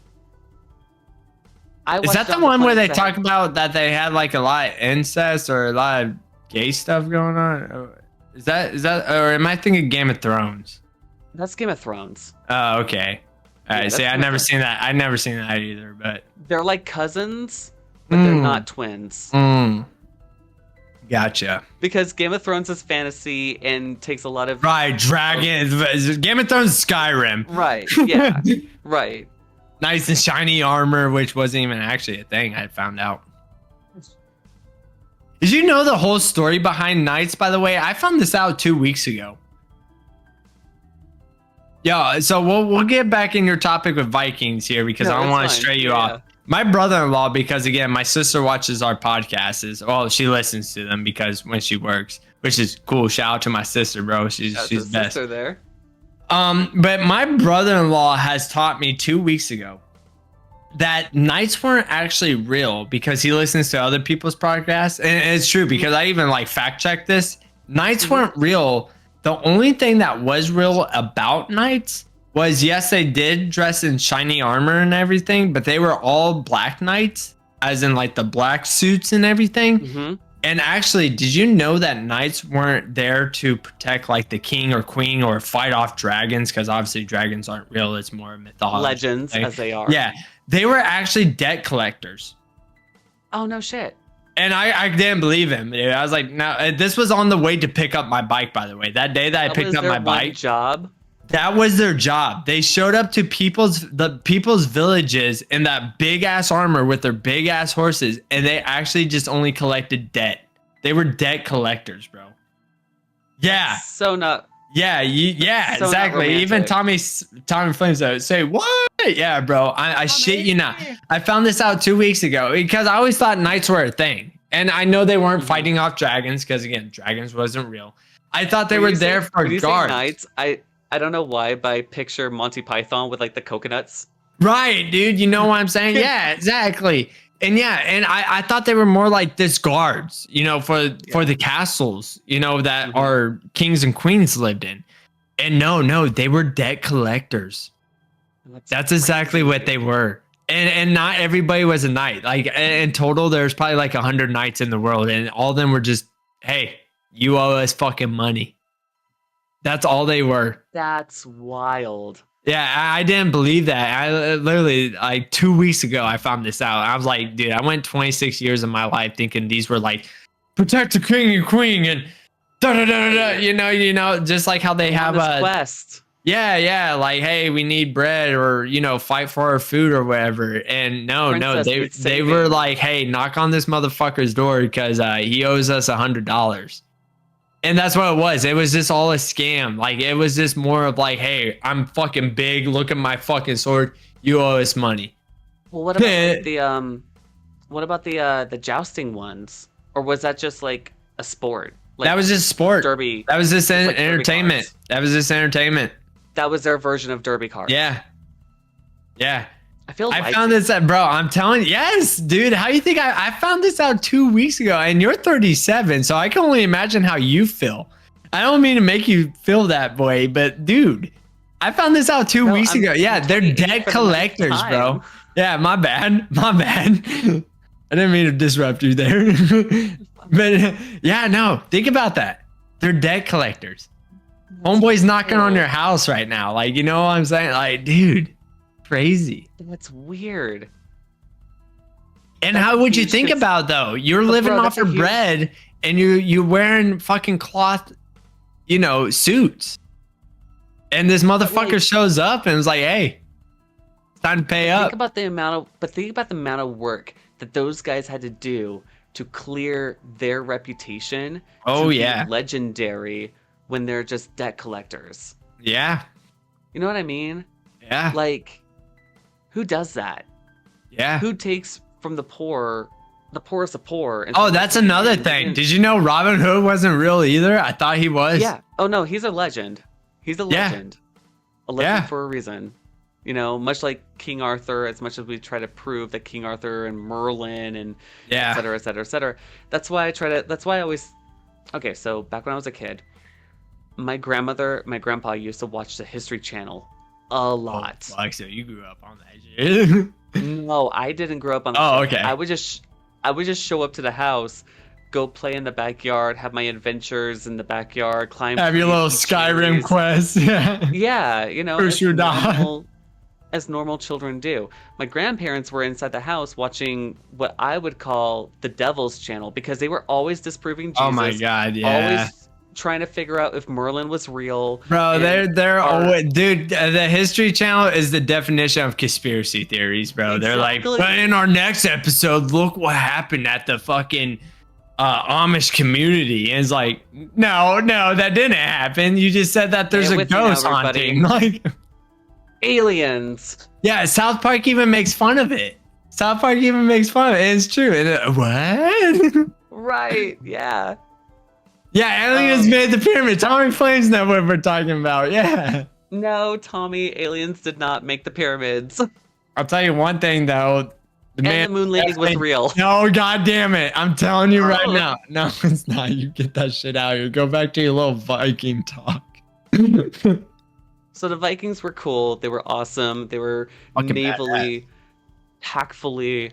Is that the one where they talk about that they had like a lot of incest or a lot of gay stuff going on? Is that, or am I thinking Game of Thrones? That's Game of Thrones. Oh, okay. All right. See, I've never seen that. I've never seen that either, but they're like cousins, but they're not twins. Gotcha. Because Game of Thrones is fantasy and takes a lot of dragons. Game of Thrones, Skyrim. Right. Yeah. Right. Nice and shiny armor, which wasn't even actually a thing. I found out. Did you know the whole story behind knights? By the way, I found this out 2 weeks ago. Yeah, so we'll get back in your topic with Vikings here because I don't want to stray you off. My brother-in-law, because again, my sister watches our podcasts. She listens to them because when she works, which is cool. Shout out to my sister, bro. She's best. Sister there. But my brother-in-law has taught me 2 weeks ago that nights weren't actually real because he listens to other people's podcasts, and it's true because I even like fact checked this. Nights weren't real. The only thing that was real about nights was, yes, they did dress in shiny armor and everything, but they were all black knights, as in like the black suits and everything. And actually, did you know that knights weren't there to protect like the king or queen or fight off dragons? Because obviously dragons aren't real. It's more mythology. Legends, as they are. Yeah. They were actually debt collectors. Oh, no shit. And I didn't believe him. Dude. I was like, no, this was on the way to pick up my bike, by the way. That day that I picked up my bike. Job? That was their job. They showed up to people's villages in that big ass armor with their big ass horses, and they actually just only collected debt. They were debt collectors, bro. Yeah. So not. Yeah, so exactly. Even Tommy Flames would say, "What? Yeah, bro. I shit you not. I found this out 2 weeks ago because I always thought knights were a thing, and I know they weren't fighting off dragons because again, dragons wasn't real. I thought they were there for guards. Knights, I don't know why, but I picture Monty Python with like the coconuts. Right, dude. You know what I'm saying? Yeah, exactly. And yeah, and I thought they were more like this guards, you know, for the castles, you know, that our kings and queens lived in. And no, they were debt collectors. That's exactly what they were. And not everybody was a knight. Like in total, there's probably like 100 knights in the world, and all of them were just, hey, you owe us fucking money. That's all they were. That's wild. Yeah, I didn't believe that. I literally, like 2 weeks ago, I found this out. I was like, dude, I went 26 years of my life thinking these were like, protect the king and queen and da-da-da-da-da, you know, just like how they have a quest. Yeah, like, hey, we need bread or, you know, fight for our food or whatever. And no, they were like, hey, knock on this motherfucker's door because he owes us $100. And that's what it was. It was just all a scam. Like, it was just more of like, hey, I'm fucking big. Look at my fucking sword. You owe us money. Well, what about the jousting ones? Or was that just like a sport? Like, that was just sport. Derby. That was just entertainment. That was just entertainment. That was their version of derby cards. Yeah. I found this out, bro. I'm telling you, yes, dude. How you think I found this out 2 weeks ago, and you're 37, so I can only imagine how you feel. I don't mean to make you feel that way, but dude, I found this out 2 weeks ago. Yeah, they're debt collectors, bro. Yeah, my bad. I didn't mean to disrupt you there. But yeah, no, think about that. They're debt collectors. Homeboy's knocking on your house right now. Like, you know what I'm saying? Like, dude. Crazy. That's weird. And how would you think about though? You're living off your bread and you're wearing fucking cloth, you know, suits. And this motherfucker shows up and is like, hey, it's time to pay up. Think about the amount of work that those guys had to do to clear their reputation. Oh, to yeah. be legendary when they're just debt collectors. Yeah. You know what I mean? Yeah. Like, who does that? Yeah. Who takes from the poorest of poor? And oh, that's another thing. Did you know Robin Hood wasn't real either? I thought he was. Yeah. Oh, no, he's a legend. He's a legend. A legend for a reason. You know, much like King Arthur, as much as we try to prove that King Arthur and Merlin and et cetera, et cetera, et cetera. That's why I always... Okay, so back when I was a kid, my grandpa used to watch the History Channel a lot. Oh, so you grew up on that shit. No, I didn't grow up on that. Oh, okay. I would just show up to the house, go play in the backyard, have my adventures in the backyard, climb. Have your little Skyrim quest. Yeah. Yeah, you know, as normal children do. My grandparents were inside the house watching what I would call the Devil's Channel because they were always disproving Jesus. Oh my God, yeah. Always trying to figure out if Merlin was real. Bro, they're always, dude, the History Channel is the definition of conspiracy theories, bro. Exactly. They're like, but in our next episode, look what happened at the fucking Amish community. And it's like, no, that didn't happen. You just said that there's a ghost haunting. Like, aliens. Yeah, South Park even makes fun of it. It's true. And, what? Right, yeah. Yeah, aliens made the pyramid. Tommy Flames know what we're talking about. Yeah. No, Tommy, aliens did not make the pyramids. I'll tell you one thing though. The And man, the moon landing was real. no, god damn it. I'm telling you right now. No, it's not. You get that shit out here. Go back to your little Viking talk. So the Vikings were cool. They were awesome. They were Fucking navally, tactfully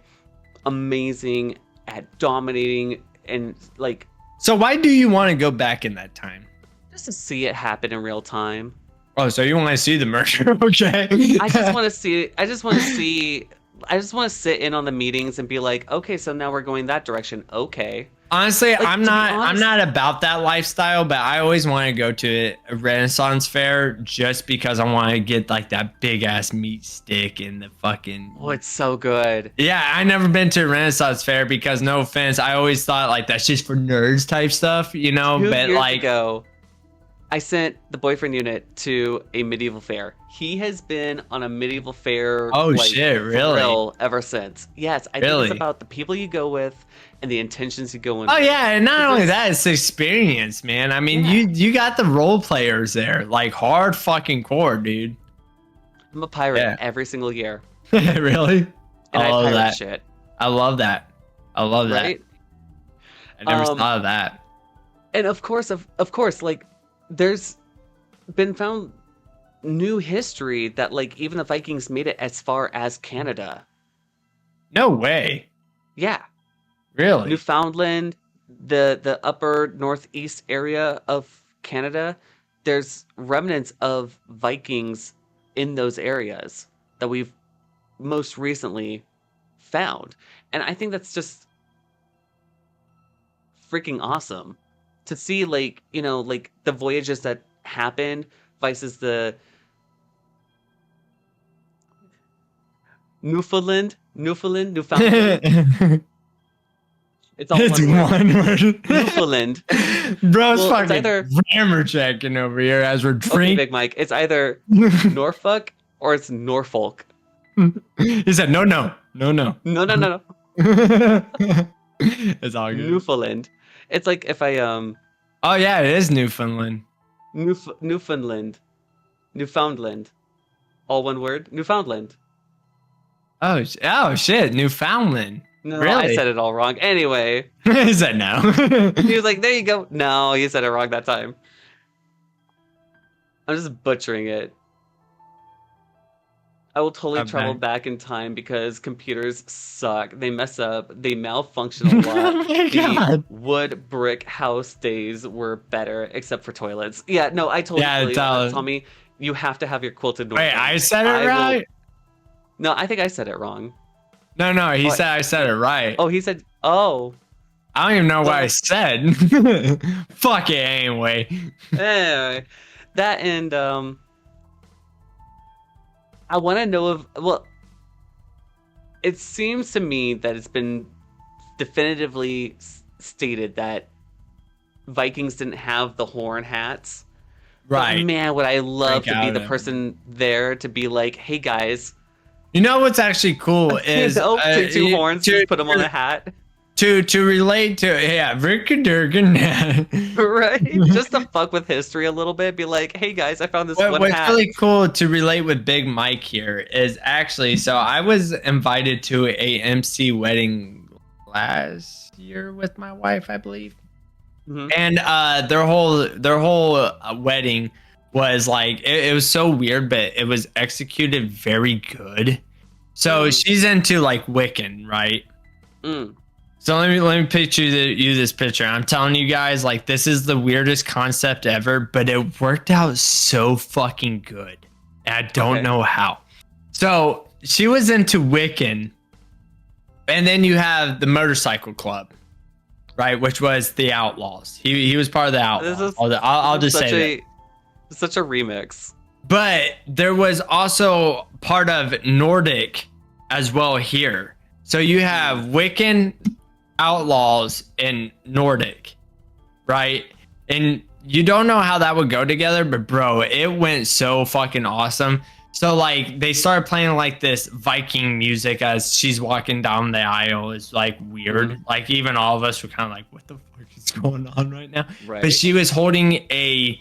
amazing at dominating and like. So why do you want to go back in that time? Just to see it happen in real time. Oh, so you want to see the murder? Okay. I just want to see. I just want to see. I just want to sit in on the meetings and be like, okay, so now we're going that direction. Okay. Honestly, Like, I'm not about that lifestyle, but I always want to go to a Renaissance fair just because I want to get like that big ass meat stick and the fucking. Oh, it's so good. Yeah, I never been to a Renaissance fair because no offense, I always thought like that's just for nerds type stuff, you know. 2 but years like, ago, I sent the boyfriend unit to a medieval fair. He has been on a medieval fair. Oh shit, really? Ever since. Yes, I Really? think it's about the people you go with and the intentions you go in. Oh with. yeah, and not only that, it's experience, man. I mean, Yeah. you got the role players there, like hard fucking core, dude. I'm a pirate Yeah. every single year, Really? and I love pirate that. shit. I love that. I love Right? that. I never thought of that. And of course, like there's been found new history that like even the Vikings made it as far as Canada. No way. Yeah. Really? Newfoundland, the upper northeast area of Canada, there's remnants of Vikings in those areas that we've most recently found. And I think that's just freaking awesome to see, like, you know, like the voyages that happened versus the Newfoundland. It's all It's one word. one word. Newfoundland. Bro's Well, it's fucking either- grammar checking over here as we're Okay, drinking. Big Mike. It's either Norfolk or it's Norfolk. He said, no. No. It's all good. Newfoundland. It's like if I Oh yeah, it is Newfoundland. Newfoundland. All one word. Newfoundland. Oh shit, Newfoundland. No, Really? I said it all wrong. Anyway, He said no. he was like, "There you go." No, you said it wrong that time. I'm just butchering it. I will totally I'm travel back. back in time because computers suck. They mess up. They malfunction a lot. Oh my The God. wood brick house days were better, except for toilets. Yeah, no, I totally Yeah, feel you on that, it's all- Tommy. You have to have your quilted Wait, Norfolk. I said it I will- right? No, I think I said it wrong. No, he What? said I said it right. Oh, he said, "Oh." I don't even know what I Well- said. Fuck it anyway. Anyway, that and I want to know if it seems to me that it's been definitively stated that Vikings didn't have the horn hats. But Right. man, would I love Freak to be out the at person there to be like, "Hey guys, You know what's actually cool is two horns, just put them on a hat." to relate to Rickadurgan. Right? Just to fuck with history a little bit, be like, "Hey guys, I found this one What's hat." really cool to relate with Big Mike here is actually, so I was invited to a MC wedding last year with my wife, I believe, Mhm. and their whole wedding was like it was so weird, but it was executed very good. So she's into like Wiccan, right? Mm. So let me picture you this picture. I'm telling you guys, like, this is the weirdest concept ever, but it worked out so fucking good. And I don't Okay. know how. So she was into Wiccan, and then you have the motorcycle club, right? Which was the Outlaws. He was part of the Outlaws. This is- I'll just such say that. such a remix. But there was also part of Nordic as well here. So you have Wiccan, Outlaws, and Nordic, right? And you don't know how that would go together, but bro, it went so fucking awesome. So like they started playing like this Viking music as she's walking down the aisle. It's like weird. Like even all of us were kind of like, what the fuck is going on right now? Right. But she was holding a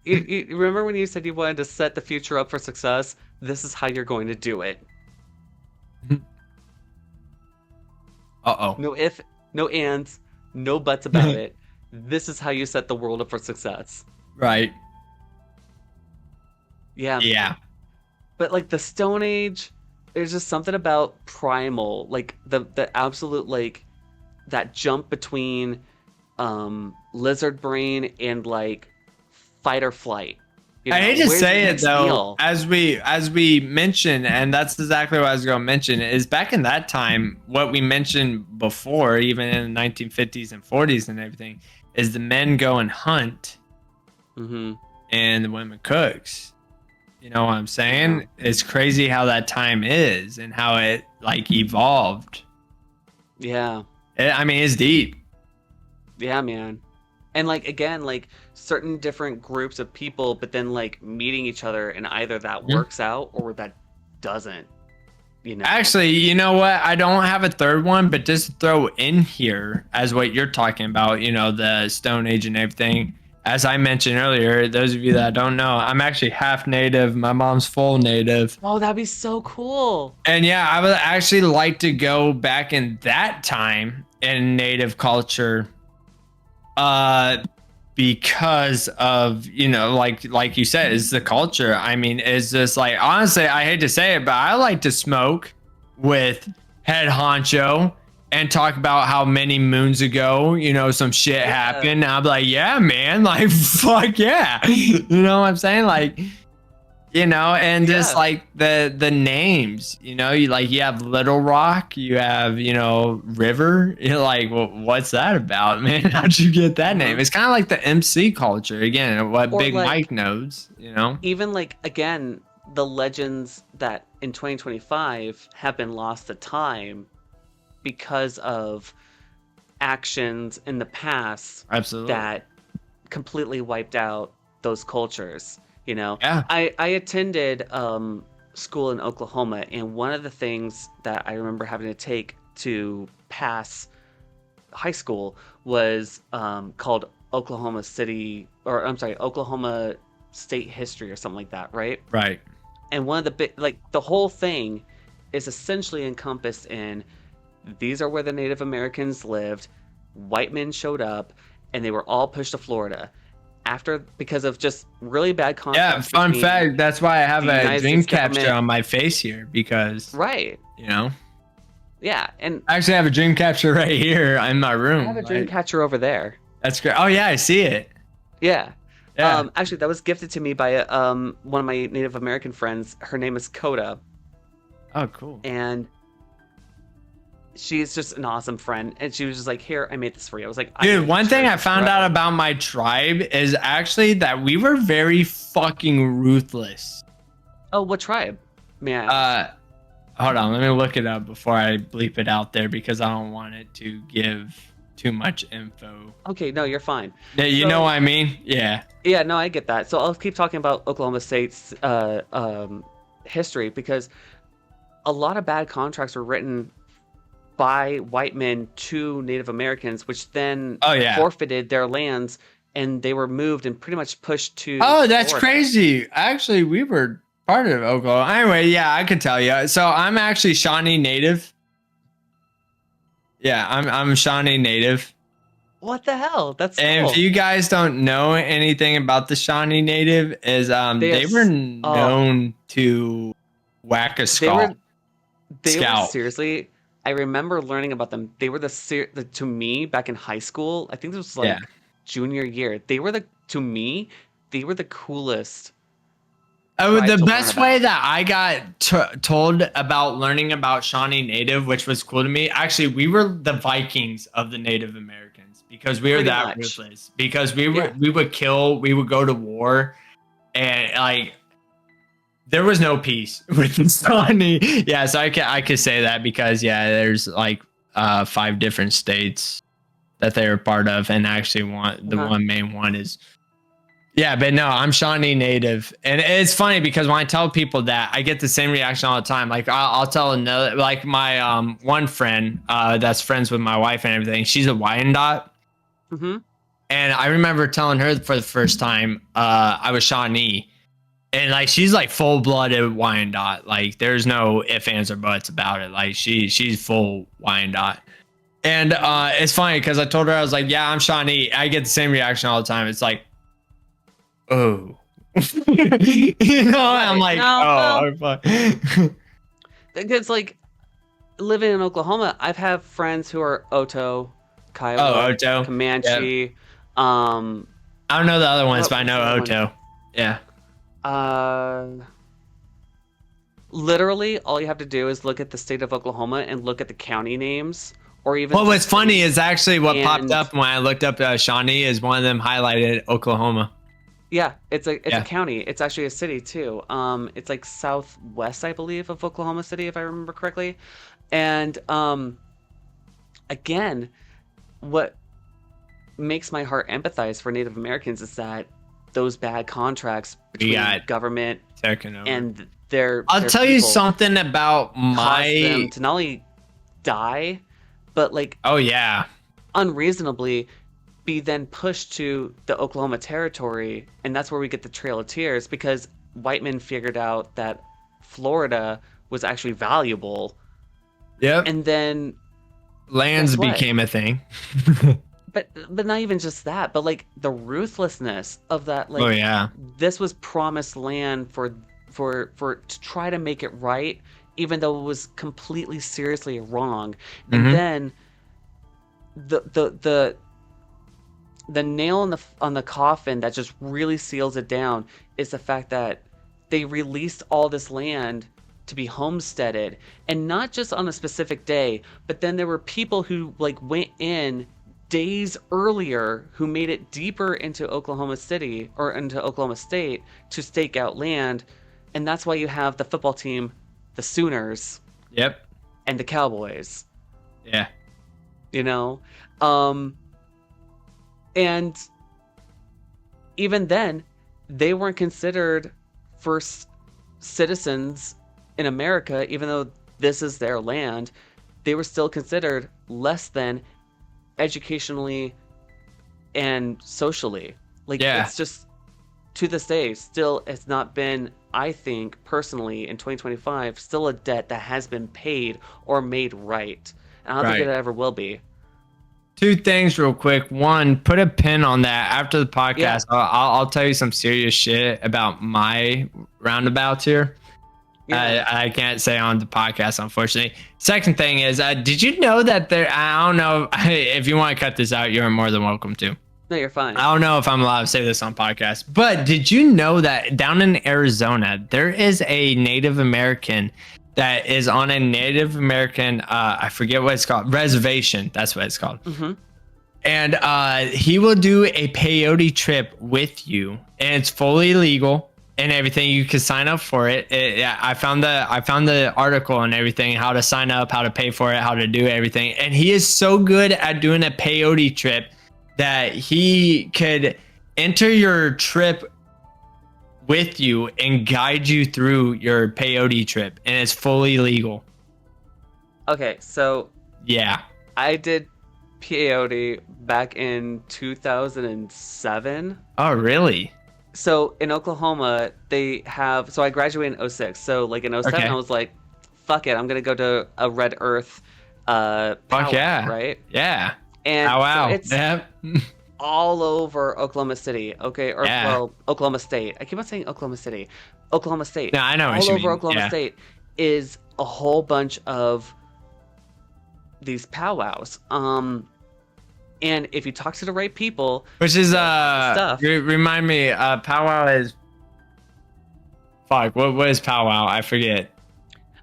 You remember when you said you wanted to set the future up for success? This is how you're going to do it. Uh-oh. No if, no ands, no buts about it. This is how you set the world up for success. Right. Yeah, Yeah. man. But like the Stone Age, there's just something about primal, like the absolute like that jump between lizard brain and like fight or flight. I hate to Where's the say it next though, meal? as we mentioned, and that's exactly what I was going to mention, is back in that time, what we mentioned before, even in the 1950s and 40s and everything, is the men go and hunt Mm-hmm. and the women cooks. You know what I'm Yeah. saying? It's crazy how that time is and how it like evolved. Yeah. I mean, it's deep. Yeah, man. And like again, like certain different groups of people, but then like meeting each other and either that Mhm. works out or that doesn't, you know. Actually, you know what? I don't have a third one, but just throw in here as what you're talking about, you know, the Stone Age and everything. As I mentioned earlier, those of you that don't know, I'm actually half native. My mom's full native. Oh, that'd be so cool. And yeah, I would actually like to go back in that time in native culture because of, you know, like you said, it's the culture. I mean, it's just like, honestly, I hate to say it, but I like to smoke with head honcho and talk about how many moons ago, you know, some shit happened. And I'm like, yeah, man, like fuck yeah. You know what I'm saying? Like, you know, and just Yeah. like the names, you know, you have Little Rock, you have, you know, River. You're like, well, what's that about, man? How'd you get that name? It's kind of like the MC culture again, what Or Big Mike like knows, you know. even like again, the legends that in 2025 have been lost to time because of actions in the past Absolutely. that completely wiped out those cultures. You know, Yeah. I attended school in Oklahoma, and one of the things that I remember having to take to pass high school was called Oklahoma City, or I'm sorry, Oklahoma State History or something like that, right? Right. And one of the big, like the whole thing is essentially encompassed in these are where the Native Americans lived. White men showed up, and they were all pushed to Florida after because of just really bad Yeah. contracts Fun between fact. That's why I have the a United dream States capture government. on my face here because, Right. you know, Yeah, and I actually have a dream capture right here in my room. I have a dream catcher over there. That's great. Oh yeah, I see it. Yeah. Yeah. Actually, that was gifted to me by one of my Native American friends. Her name is Coda, Oh, cool. and she's just an awesome friend. And she was just like, "Here, I made this for you." I was like, Dude, one thing I cherish found forever." out about my tribe is actually that we were very fucking ruthless. Oh, what tribe? May I ask? Hold on, let me look it up before I bleep it out there because I don't want it to give too much info. Okay, no, you're fine. Yeah, you So- know what I mean? Yeah. Yeah, no, I get that. So I'll keep talking about Oklahoma State's history because a lot of bad contracts were written by white men to Native Americans, which then Oh, yeah. forfeited their lands, and they were moved and pretty much pushed to. Oh, that's Florida. crazy. Actually, we were part of Oklahoma. Anyway, yeah, I could tell you. So I'm actually Shawnee native. Yeah, I'm Shawnee native. What the hell? That's And cool. if you guys don't know anything about the Shawnee Native, is they have were s- known to whack a They skull. were Scout. seriously. I remember learning about them. They were to me back in high school. I think this was like Yeah. junior year. To me, they were the coolest. Oh, tribe the to learn best way about. that I got told about learning about Shawnee Native, which was cool to me, actually, we were the Vikings of the Native Americans because we were Pretty that much. ruthless. Because Yeah. we would kill, we would go to war, and like there was no peace with the Shawnee. Yeah, so I could say that because yeah, there's like 5 different states that they were part of, and actually the Uh-huh. one main one is. Yeah, but no, I'm Shawnee native, and it's funny because when I tell people that, I get the same reaction all the time. Like I'll tell another, like my one friend that's friends with my wife and everything. She's a Wyandotte, Mm-hmm. And I remember telling her for the first time, I was Shawnee. And like she's like full-blooded Wyandotte. Like there's no ifs, ands, or buts about it. Like she's full Wyandotte. And it's funny because I told her, I was like, yeah, I'm Shawnee. I get the same reaction all the time. It's like, oh. You know, I'm like, no, oh, fuck. Because like living in Oklahoma, I've had friends who are Oto, Kiowa, Oto. Comanche. Yep. I don't know the other ones, but I know Oto. Yeah. Literally, all you have to do is look at the state of Oklahoma and look at the county names, or even. Well, what's funny is actually what popped up when I looked up Shawnee is one of them highlighted Oklahoma. Yeah, it's a county. It's actually a city too. It's like southwest, I believe, of Oklahoma City, if I remember correctly. And again, what makes my heart empathize for Native Americans is that those bad contracts between government and their I'll tell you something about them to not only die, but like unreasonably be then pushed to the Oklahoma Territory, and that's where we get the Trail of Tears, because white men figured out that Florida was actually valuable. Yep. And then lands became a thing. But not even just that, but like the ruthlessness of that, like this was promised land for to try to make it right, even though it was completely seriously wrong. And then the nail on the coffin that just really seals it down is the fact that they released all this land to be homesteaded, and not just on a specific day, but then there were people who like went in days earlier who made it deeper into Oklahoma City or into Oklahoma State to stake out land. And that's why you have the football team, the Sooners. Yep. And the Cowboys. Yeah. You know? And even then, they weren't considered first citizens in America, even though this is their land. They were still considered less than educationally and socially. Like, it's just, to this day, still it's not been, I think personally in 2025, still a debt that has been paid or made right. And I don't think it ever will be. Two things real quick. One, put a pin on that. After the podcast, I'll tell you some serious shit about my roundabouts here. I can't say on the podcast, unfortunately. Second thing is, did you know that I don't know if you want to cut this out, you're more than welcome to. No, you're fine. I don't know if I'm allowed to say this on podcast, but did you know that down in Arizona, there is a Native American that is on a Native American, I forget what it's called, reservation. That's what it's called. Mm-hmm. And he will do a peyote trip with you, and it's fully legal. And everything, you can sign up for it. I found the article and everything, how to sign up, how to pay for it, how to do everything. And he is so good at doing a peyote trip that he could enter your trip with you and guide you through your peyote trip, and it's fully legal. Okay, so I did peyote back in 2007. Oh, really? So in Oklahoma, they have. So I graduated in 06. So like in 07, I was like, "Fuck it, I'm gonna go to a Red Earth." Right? Yeah. And so it's all over Oklahoma City. Okay, or well, Oklahoma State. I keep on saying Oklahoma City. Oklahoma State. No, I know. All over Oklahoma State is a whole bunch of these powwows. And if you talk to the right people, which is remind me, powwow is what is powwow? I forget.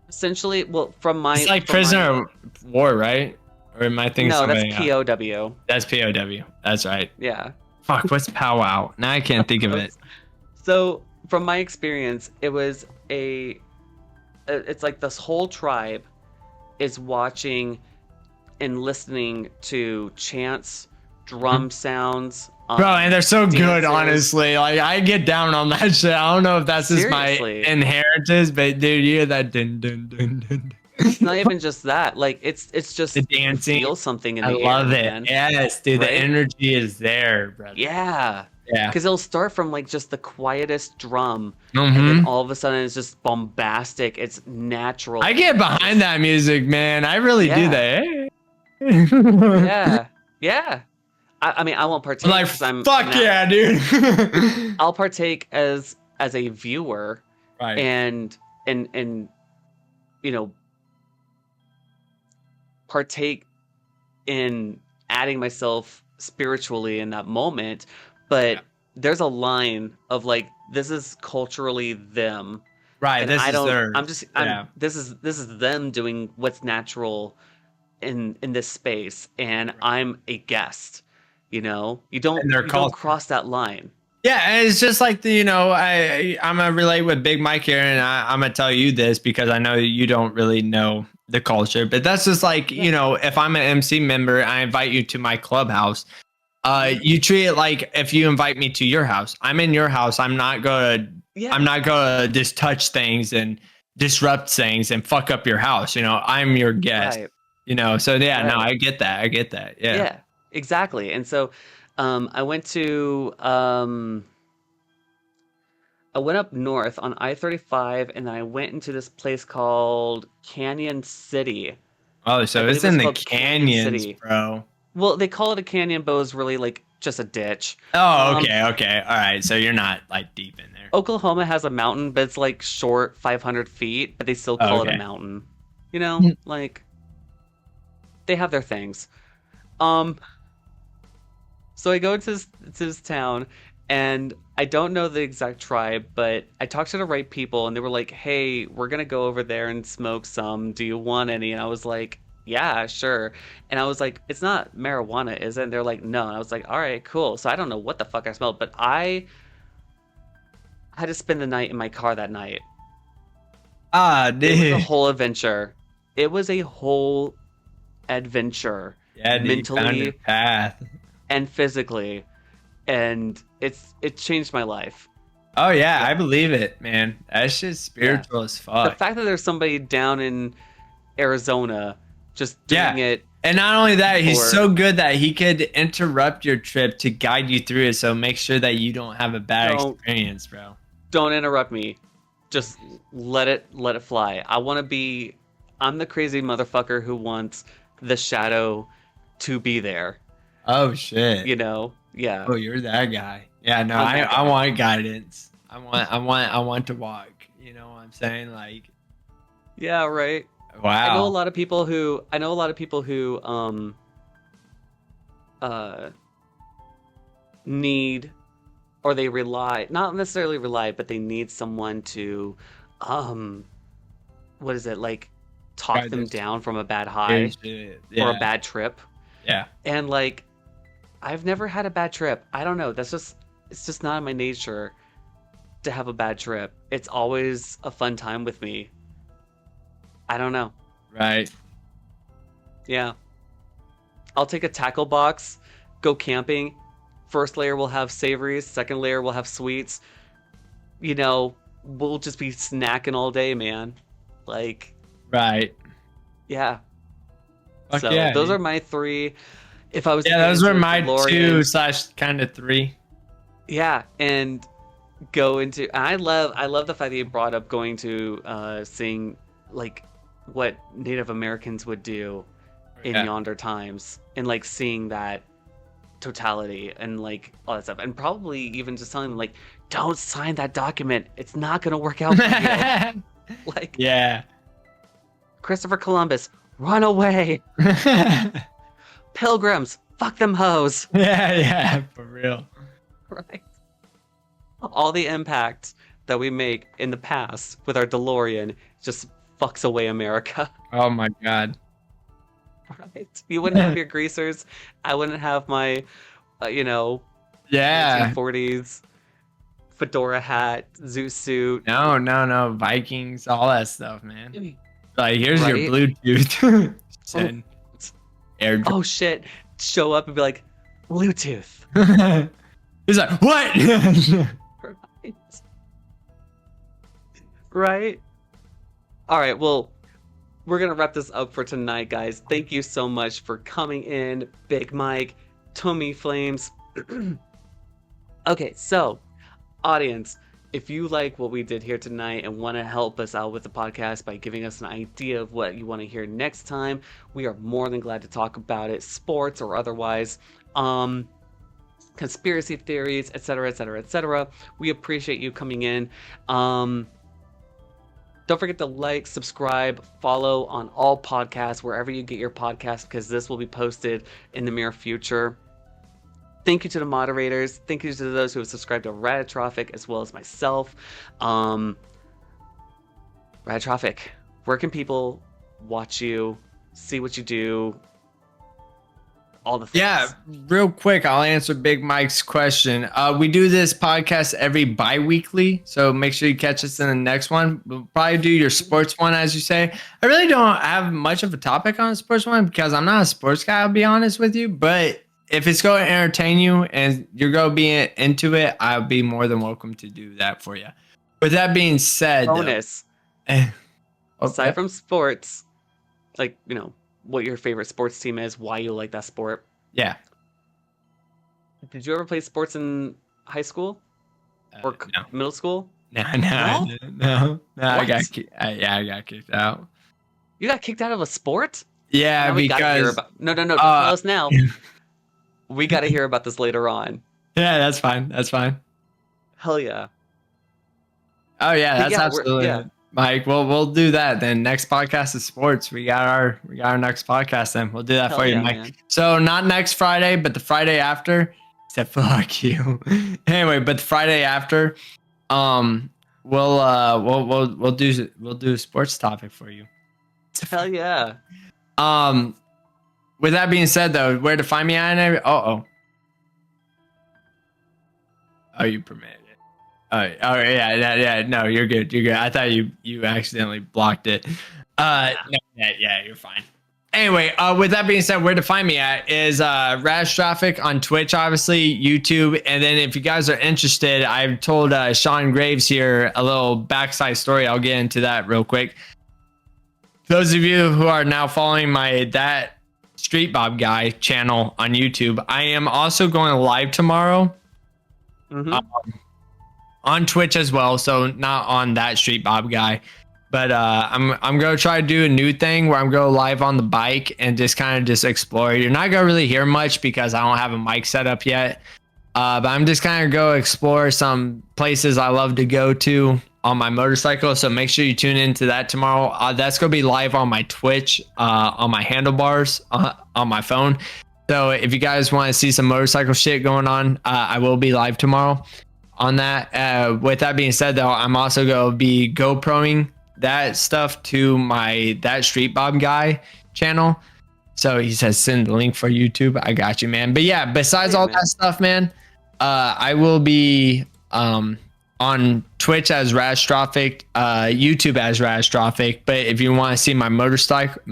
Essentially, well, it's like prisoner of war, right? Or am I thinking something? No, that's POW. That's POW. That's right. Yeah. What's powwow? Now I can't think of it. So from my experience, it was it's like this whole tribe is watching and listening to chants, drum sounds. Bro, and they're so dances. Good, honestly. Like, I get down on that shit. I don't know if that's just my inheritance, but dude, you hear that dun dun dun dun. It's not even just that. Like it's The just you dancing. feel something in I the air, love it. man. Yes, dude. The Right? energy is there, brother. Yeah. Yeah. Because it'll start from like just the quietest drum, and then Mm-hmm. all of a sudden it's just bombastic. It's natural. I get behind that music, man. I really do Yeah. that. Yeah. Yeah. I mean, I won't I'm partake like, because I'm fuck now. yeah, dude. I'll partake as a viewer, Right. and and you know partake in adding myself spiritually in that moment. Yeah. But there's a line of like, this is culturally them, Right. and This I is don't. I'm theirs. just. I'm. Yeah. This is them doing what's natural in this space, and Right. I'm a guest. You don't And their you don't culture. cross that line. Yeah, and it's just like I'm gonna relate with Big Mike here, and I'm gonna tell you this because I know you don't really know the culture, but that's just like Yeah. if I'm an MC member, I invite you to my clubhouse. You treat it like if you invite me to your house. I'm in your house. Yeah. I'm not gonna just touch things and disrupt things and fuck up your house. I'm your guest. Right. So yeah, no, Right. I get that. I get that. Yeah. Yeah. Exactly. And so, I went up north on I-35, and I went into this place called Canyon City. Oh, I so believe it's it was in the called Canyon canyons, City. bro. Well, they call it a canyon, but it was really like just a ditch. Oh, okay, okay. All right. So you're not like deep in there. Oklahoma has a mountain, but it's like short 500 feet, but they still Oh, call it a okay. mountain. Like they have their things. Um, so I go to this town, and I don't know the exact tribe, but I talked to the right people, and they were like, "Hey, we're gonna go over there and smoke some. Do you want any?" And I was like, "Yeah, sure." And I was like, "It's not marijuana, is it?" And they're like, "No." And I was like, "All right, cool." So I don't know what the fuck I smelled, but I had to spend the night in my car that night. Ah, It was a dude. whole adventure. It was a whole adventure, Yeah, dude, you found your mentally path. and physically, and it changed my life. Oh yeah, Yeah. I believe it, man. That's just Yeah. spiritual as The fuck. fact that there's somebody down in Arizona just Yeah. doing it And not only that, he's for so good that he could interrupt your trip to guide you through it. So make sure that you don't have a bad don't experience, bro. don't interrupt me. Just let it fly. I'm the crazy motherfucker who wants the shadow to be there. Oh shit. Yeah. Oh, you're that guy. Yeah, no, I'm I that I guy. want guidance. I want to walk. You know what I'm saying? Like, Yeah, right. I know a wow. lot of people who uh need, or they rely, not necessarily rely, but they need someone to um what is it, like, talk Guide them this down from a bad weird high shit. or a Yeah. bad trip. Yeah. And like, I've never had a bad trip. I don't know. It's just not in my nature to have a bad trip. It's always a fun time with me. I don't know. Right. Yeah. I'll take a tackle box, go camping. First layer will have savories, second layer will have sweets. We'll just be snacking all day, man. Like, Right. yeah. Fuck So yeah, those dude. are my three. If I was to Yeah, get those into were a my DeLorean, two slash kind of three. yeah, and go into. I love the fact that you brought up going to seeing like what Native Americans would do in Yeah. yonder times, and like seeing that totality and like all that stuff, and probably even just telling them like, don't sign that document. It's not gonna work out for you. Like, Yeah. Christopher Columbus, run away. Pilgrims, fuck them hoes. Yeah, for real. Right. All the impact that we make in the past with our DeLorean just fucks away America. Oh my god. Right. You wouldn't have your greasers. I wouldn't have my, Yeah. 1940s fedora hat, zoot suit. No. Vikings, all that stuff, man. Like, here's your Right? Bluetooth. Send airdrop. Oh shit. Show up and be like, Bluetooth. He's like, what? Right? Right? All right, well, we're gonna wrap this up for tonight, guys. Thank you so much for coming in, Big Mike, Tommy Flames. Okay, so audience, if you like what we did here tonight and want to help us out with the podcast by giving us an idea of what you want to hear next time, we are more than glad to talk about it, sports or otherwise. Conspiracy theories, etc., etc., etc. We appreciate you coming in. Don't forget to like, subscribe, follow on all podcasts, wherever you get your podcast, because this will be posted in the near future. Thank you to the moderators. Thank you to those who have subscribed to Radiotrophic, as well as myself. Radiotrophic, where can people watch you, see what you do, all the things? Yeah, real quick, I'll answer Big Mike's question. We do this podcast every bi-weekly, so make sure you catch us in the next one. We'll probably do your sports one, as you say. I really don't have much of a topic on the sports one because I'm not a sports guy, I'll be honest with you, but if it's going to entertain you and you're going to be into it, I'll be more than welcome to do that for you. With that being said, bonus. Okay. Aside from sports, like, you know, what your favorite sports team is, why you like that sport. Yeah. Did you ever play sports in high school or no. middle school? No. I got kicked out. You got kicked out of a sport? Yeah, because no. Tell us now. We got to hear about this later on. Yeah, that's fine. Hell yeah. Oh yeah, that's absolutely Mike. We'll do that then. Next podcast is sports. We got our next podcast then. We'll do that for you, Mike. Man. So not next Friday, but the Friday after. Except fuck you. Anyway, but the Friday after, we'll do a sports topic for you. Hell yeah. With that being said, though, where to find me at? Oh, you permitted it. Oh, yeah. No, you're good. I thought you accidentally blocked it. No, yeah, you're fine. Anyway, with that being said, where to find me at is Radiotrophic on Twitch, obviously, YouTube, and then if you guys are interested, I've told Sean Graves here a little backside story. I'll get into that real quick. Those of you who are now following That Street Bob Guy channel on YouTube, I am also going live tomorrow on Twitch as well. So not on That Street Bob Guy, but I'm going to try to do a new thing where I'm going live on the bike and just kind of just explore. You're not going to really hear much because I don't have a mic set up yet. But I'm just kind of go explore some places I love to go to on my motorcycle. So make sure you tune into that tomorrow. That's going to be live on my Twitch, on my handlebars, on my phone. So if you guys want to see some motorcycle shit going on, I will be live tomorrow on that. With that being said, though, I'm also going to be GoProing that stuff to my That Street Bob Guy channel. So he says, send the link for YouTube. I got you, man. But yeah, besides that stuff, man, I will be on Twitch as Radiotrophic, YouTube as Radiotrophic. But if you want to see my motorcycle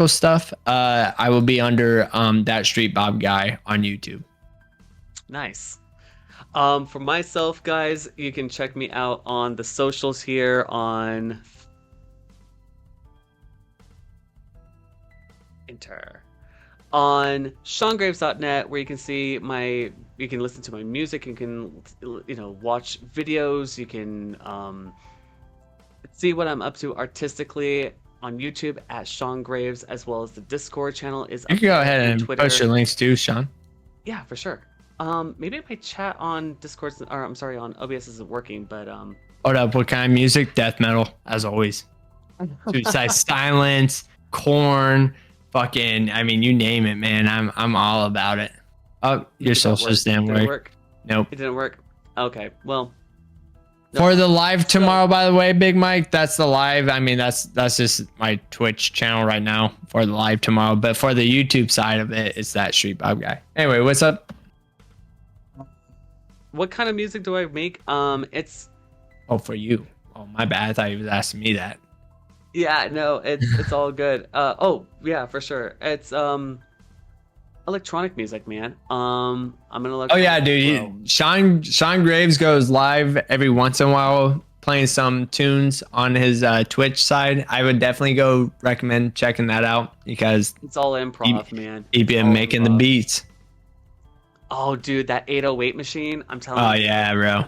stuff, I will be under That Street Bob Guy on YouTube. Nice. For myself, guys, you can check me out on the socials here on SeanGraves.net, where you can see you can listen to my music, you can watch videos, you can see what I'm up to artistically on YouTube at Sean Graves, as well as the Discord channel is. You can go ahead and Twitter. Post your links too, Sean. Yeah, for sure. Maybe my chat on Discord, or I'm sorry, on OBS isn't working, but Hold up, what kind of music? Death metal, as always. Suicide Silence, Korn, fucking, I mean, you name it, man. I'm all about it. Oh, your socials didn't work. Nope. It didn't work. Okay, well. For the live tomorrow, by the way, Big Mike, that's the live. I mean, that's just my Twitch channel right now for the live tomorrow. But for the YouTube side of it, it's That Street Bob Guy. Anyway, what's up? What kind of music do I make? It's. Oh, for you. Oh, my bad. I thought you was asking me that. Yeah, no, it's all good. Oh, yeah, for sure. It's electronic music, man. I'm an electronic. Oh yeah, dude. Sean Graves goes live every once in a while playing some tunes on his Twitch side. I would definitely go recommend checking that out because it's all improv, man. He'd been making the beats. Oh, dude, that 808 machine, I'm telling you. Oh, yeah, bro.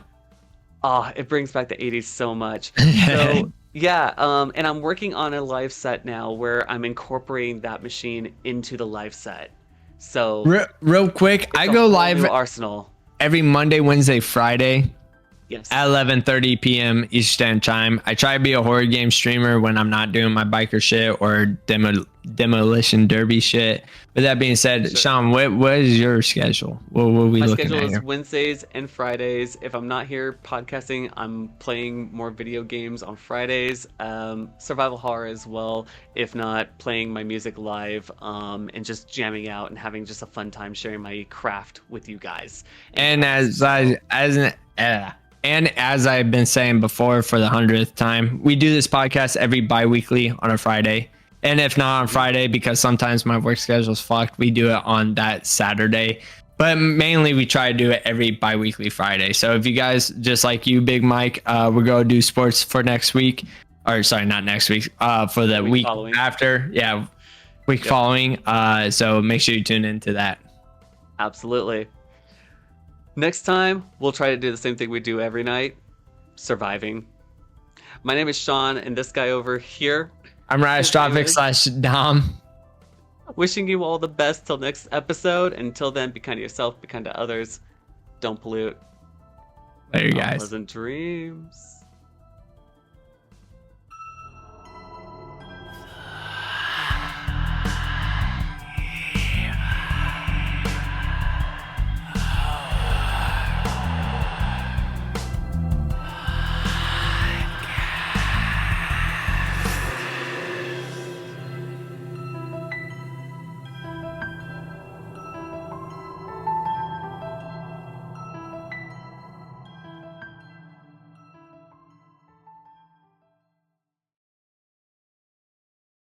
Oh, it brings back the 80s so much. So, yeah, and I'm working on a live set now where I'm incorporating that machine into the live set. So, real quick, I go live arsenal every Monday, Wednesday, Friday. Yes. At 11:30 p.m. Eastern time. I try to be a horror game streamer when I'm not doing my biker shit or demolition derby shit. With that being said, sure. Sean, what is your schedule? What are we looking at? My schedule is Wednesdays and Fridays. If I'm not here podcasting, I'm playing more video games on Fridays. Survival horror as well. If not, playing my music live and just jamming out and having just a fun time sharing my craft with you guys. And as I've been saying before for the 100th time, we do this podcast every bi-weekly on a Friday. And if not on Friday, because sometimes my work schedule's fucked, we do it on that Saturday. But mainly we try to do it every bi-weekly Friday. So if you guys, just like you, Big Mike, we're going to do sports for next week. Or sorry, not next week, for the week after. Yeah, week following. So make sure you tune into that. Absolutely. Next time, we'll try to do the same thing we do every night, surviving. My name is Sean, and this guy over here. I'm Rastrophic/Dom. Wishing you all the best till next episode. Until then, be kind to yourself, be kind to others. Don't pollute. Later, guys. Pleasant dreams.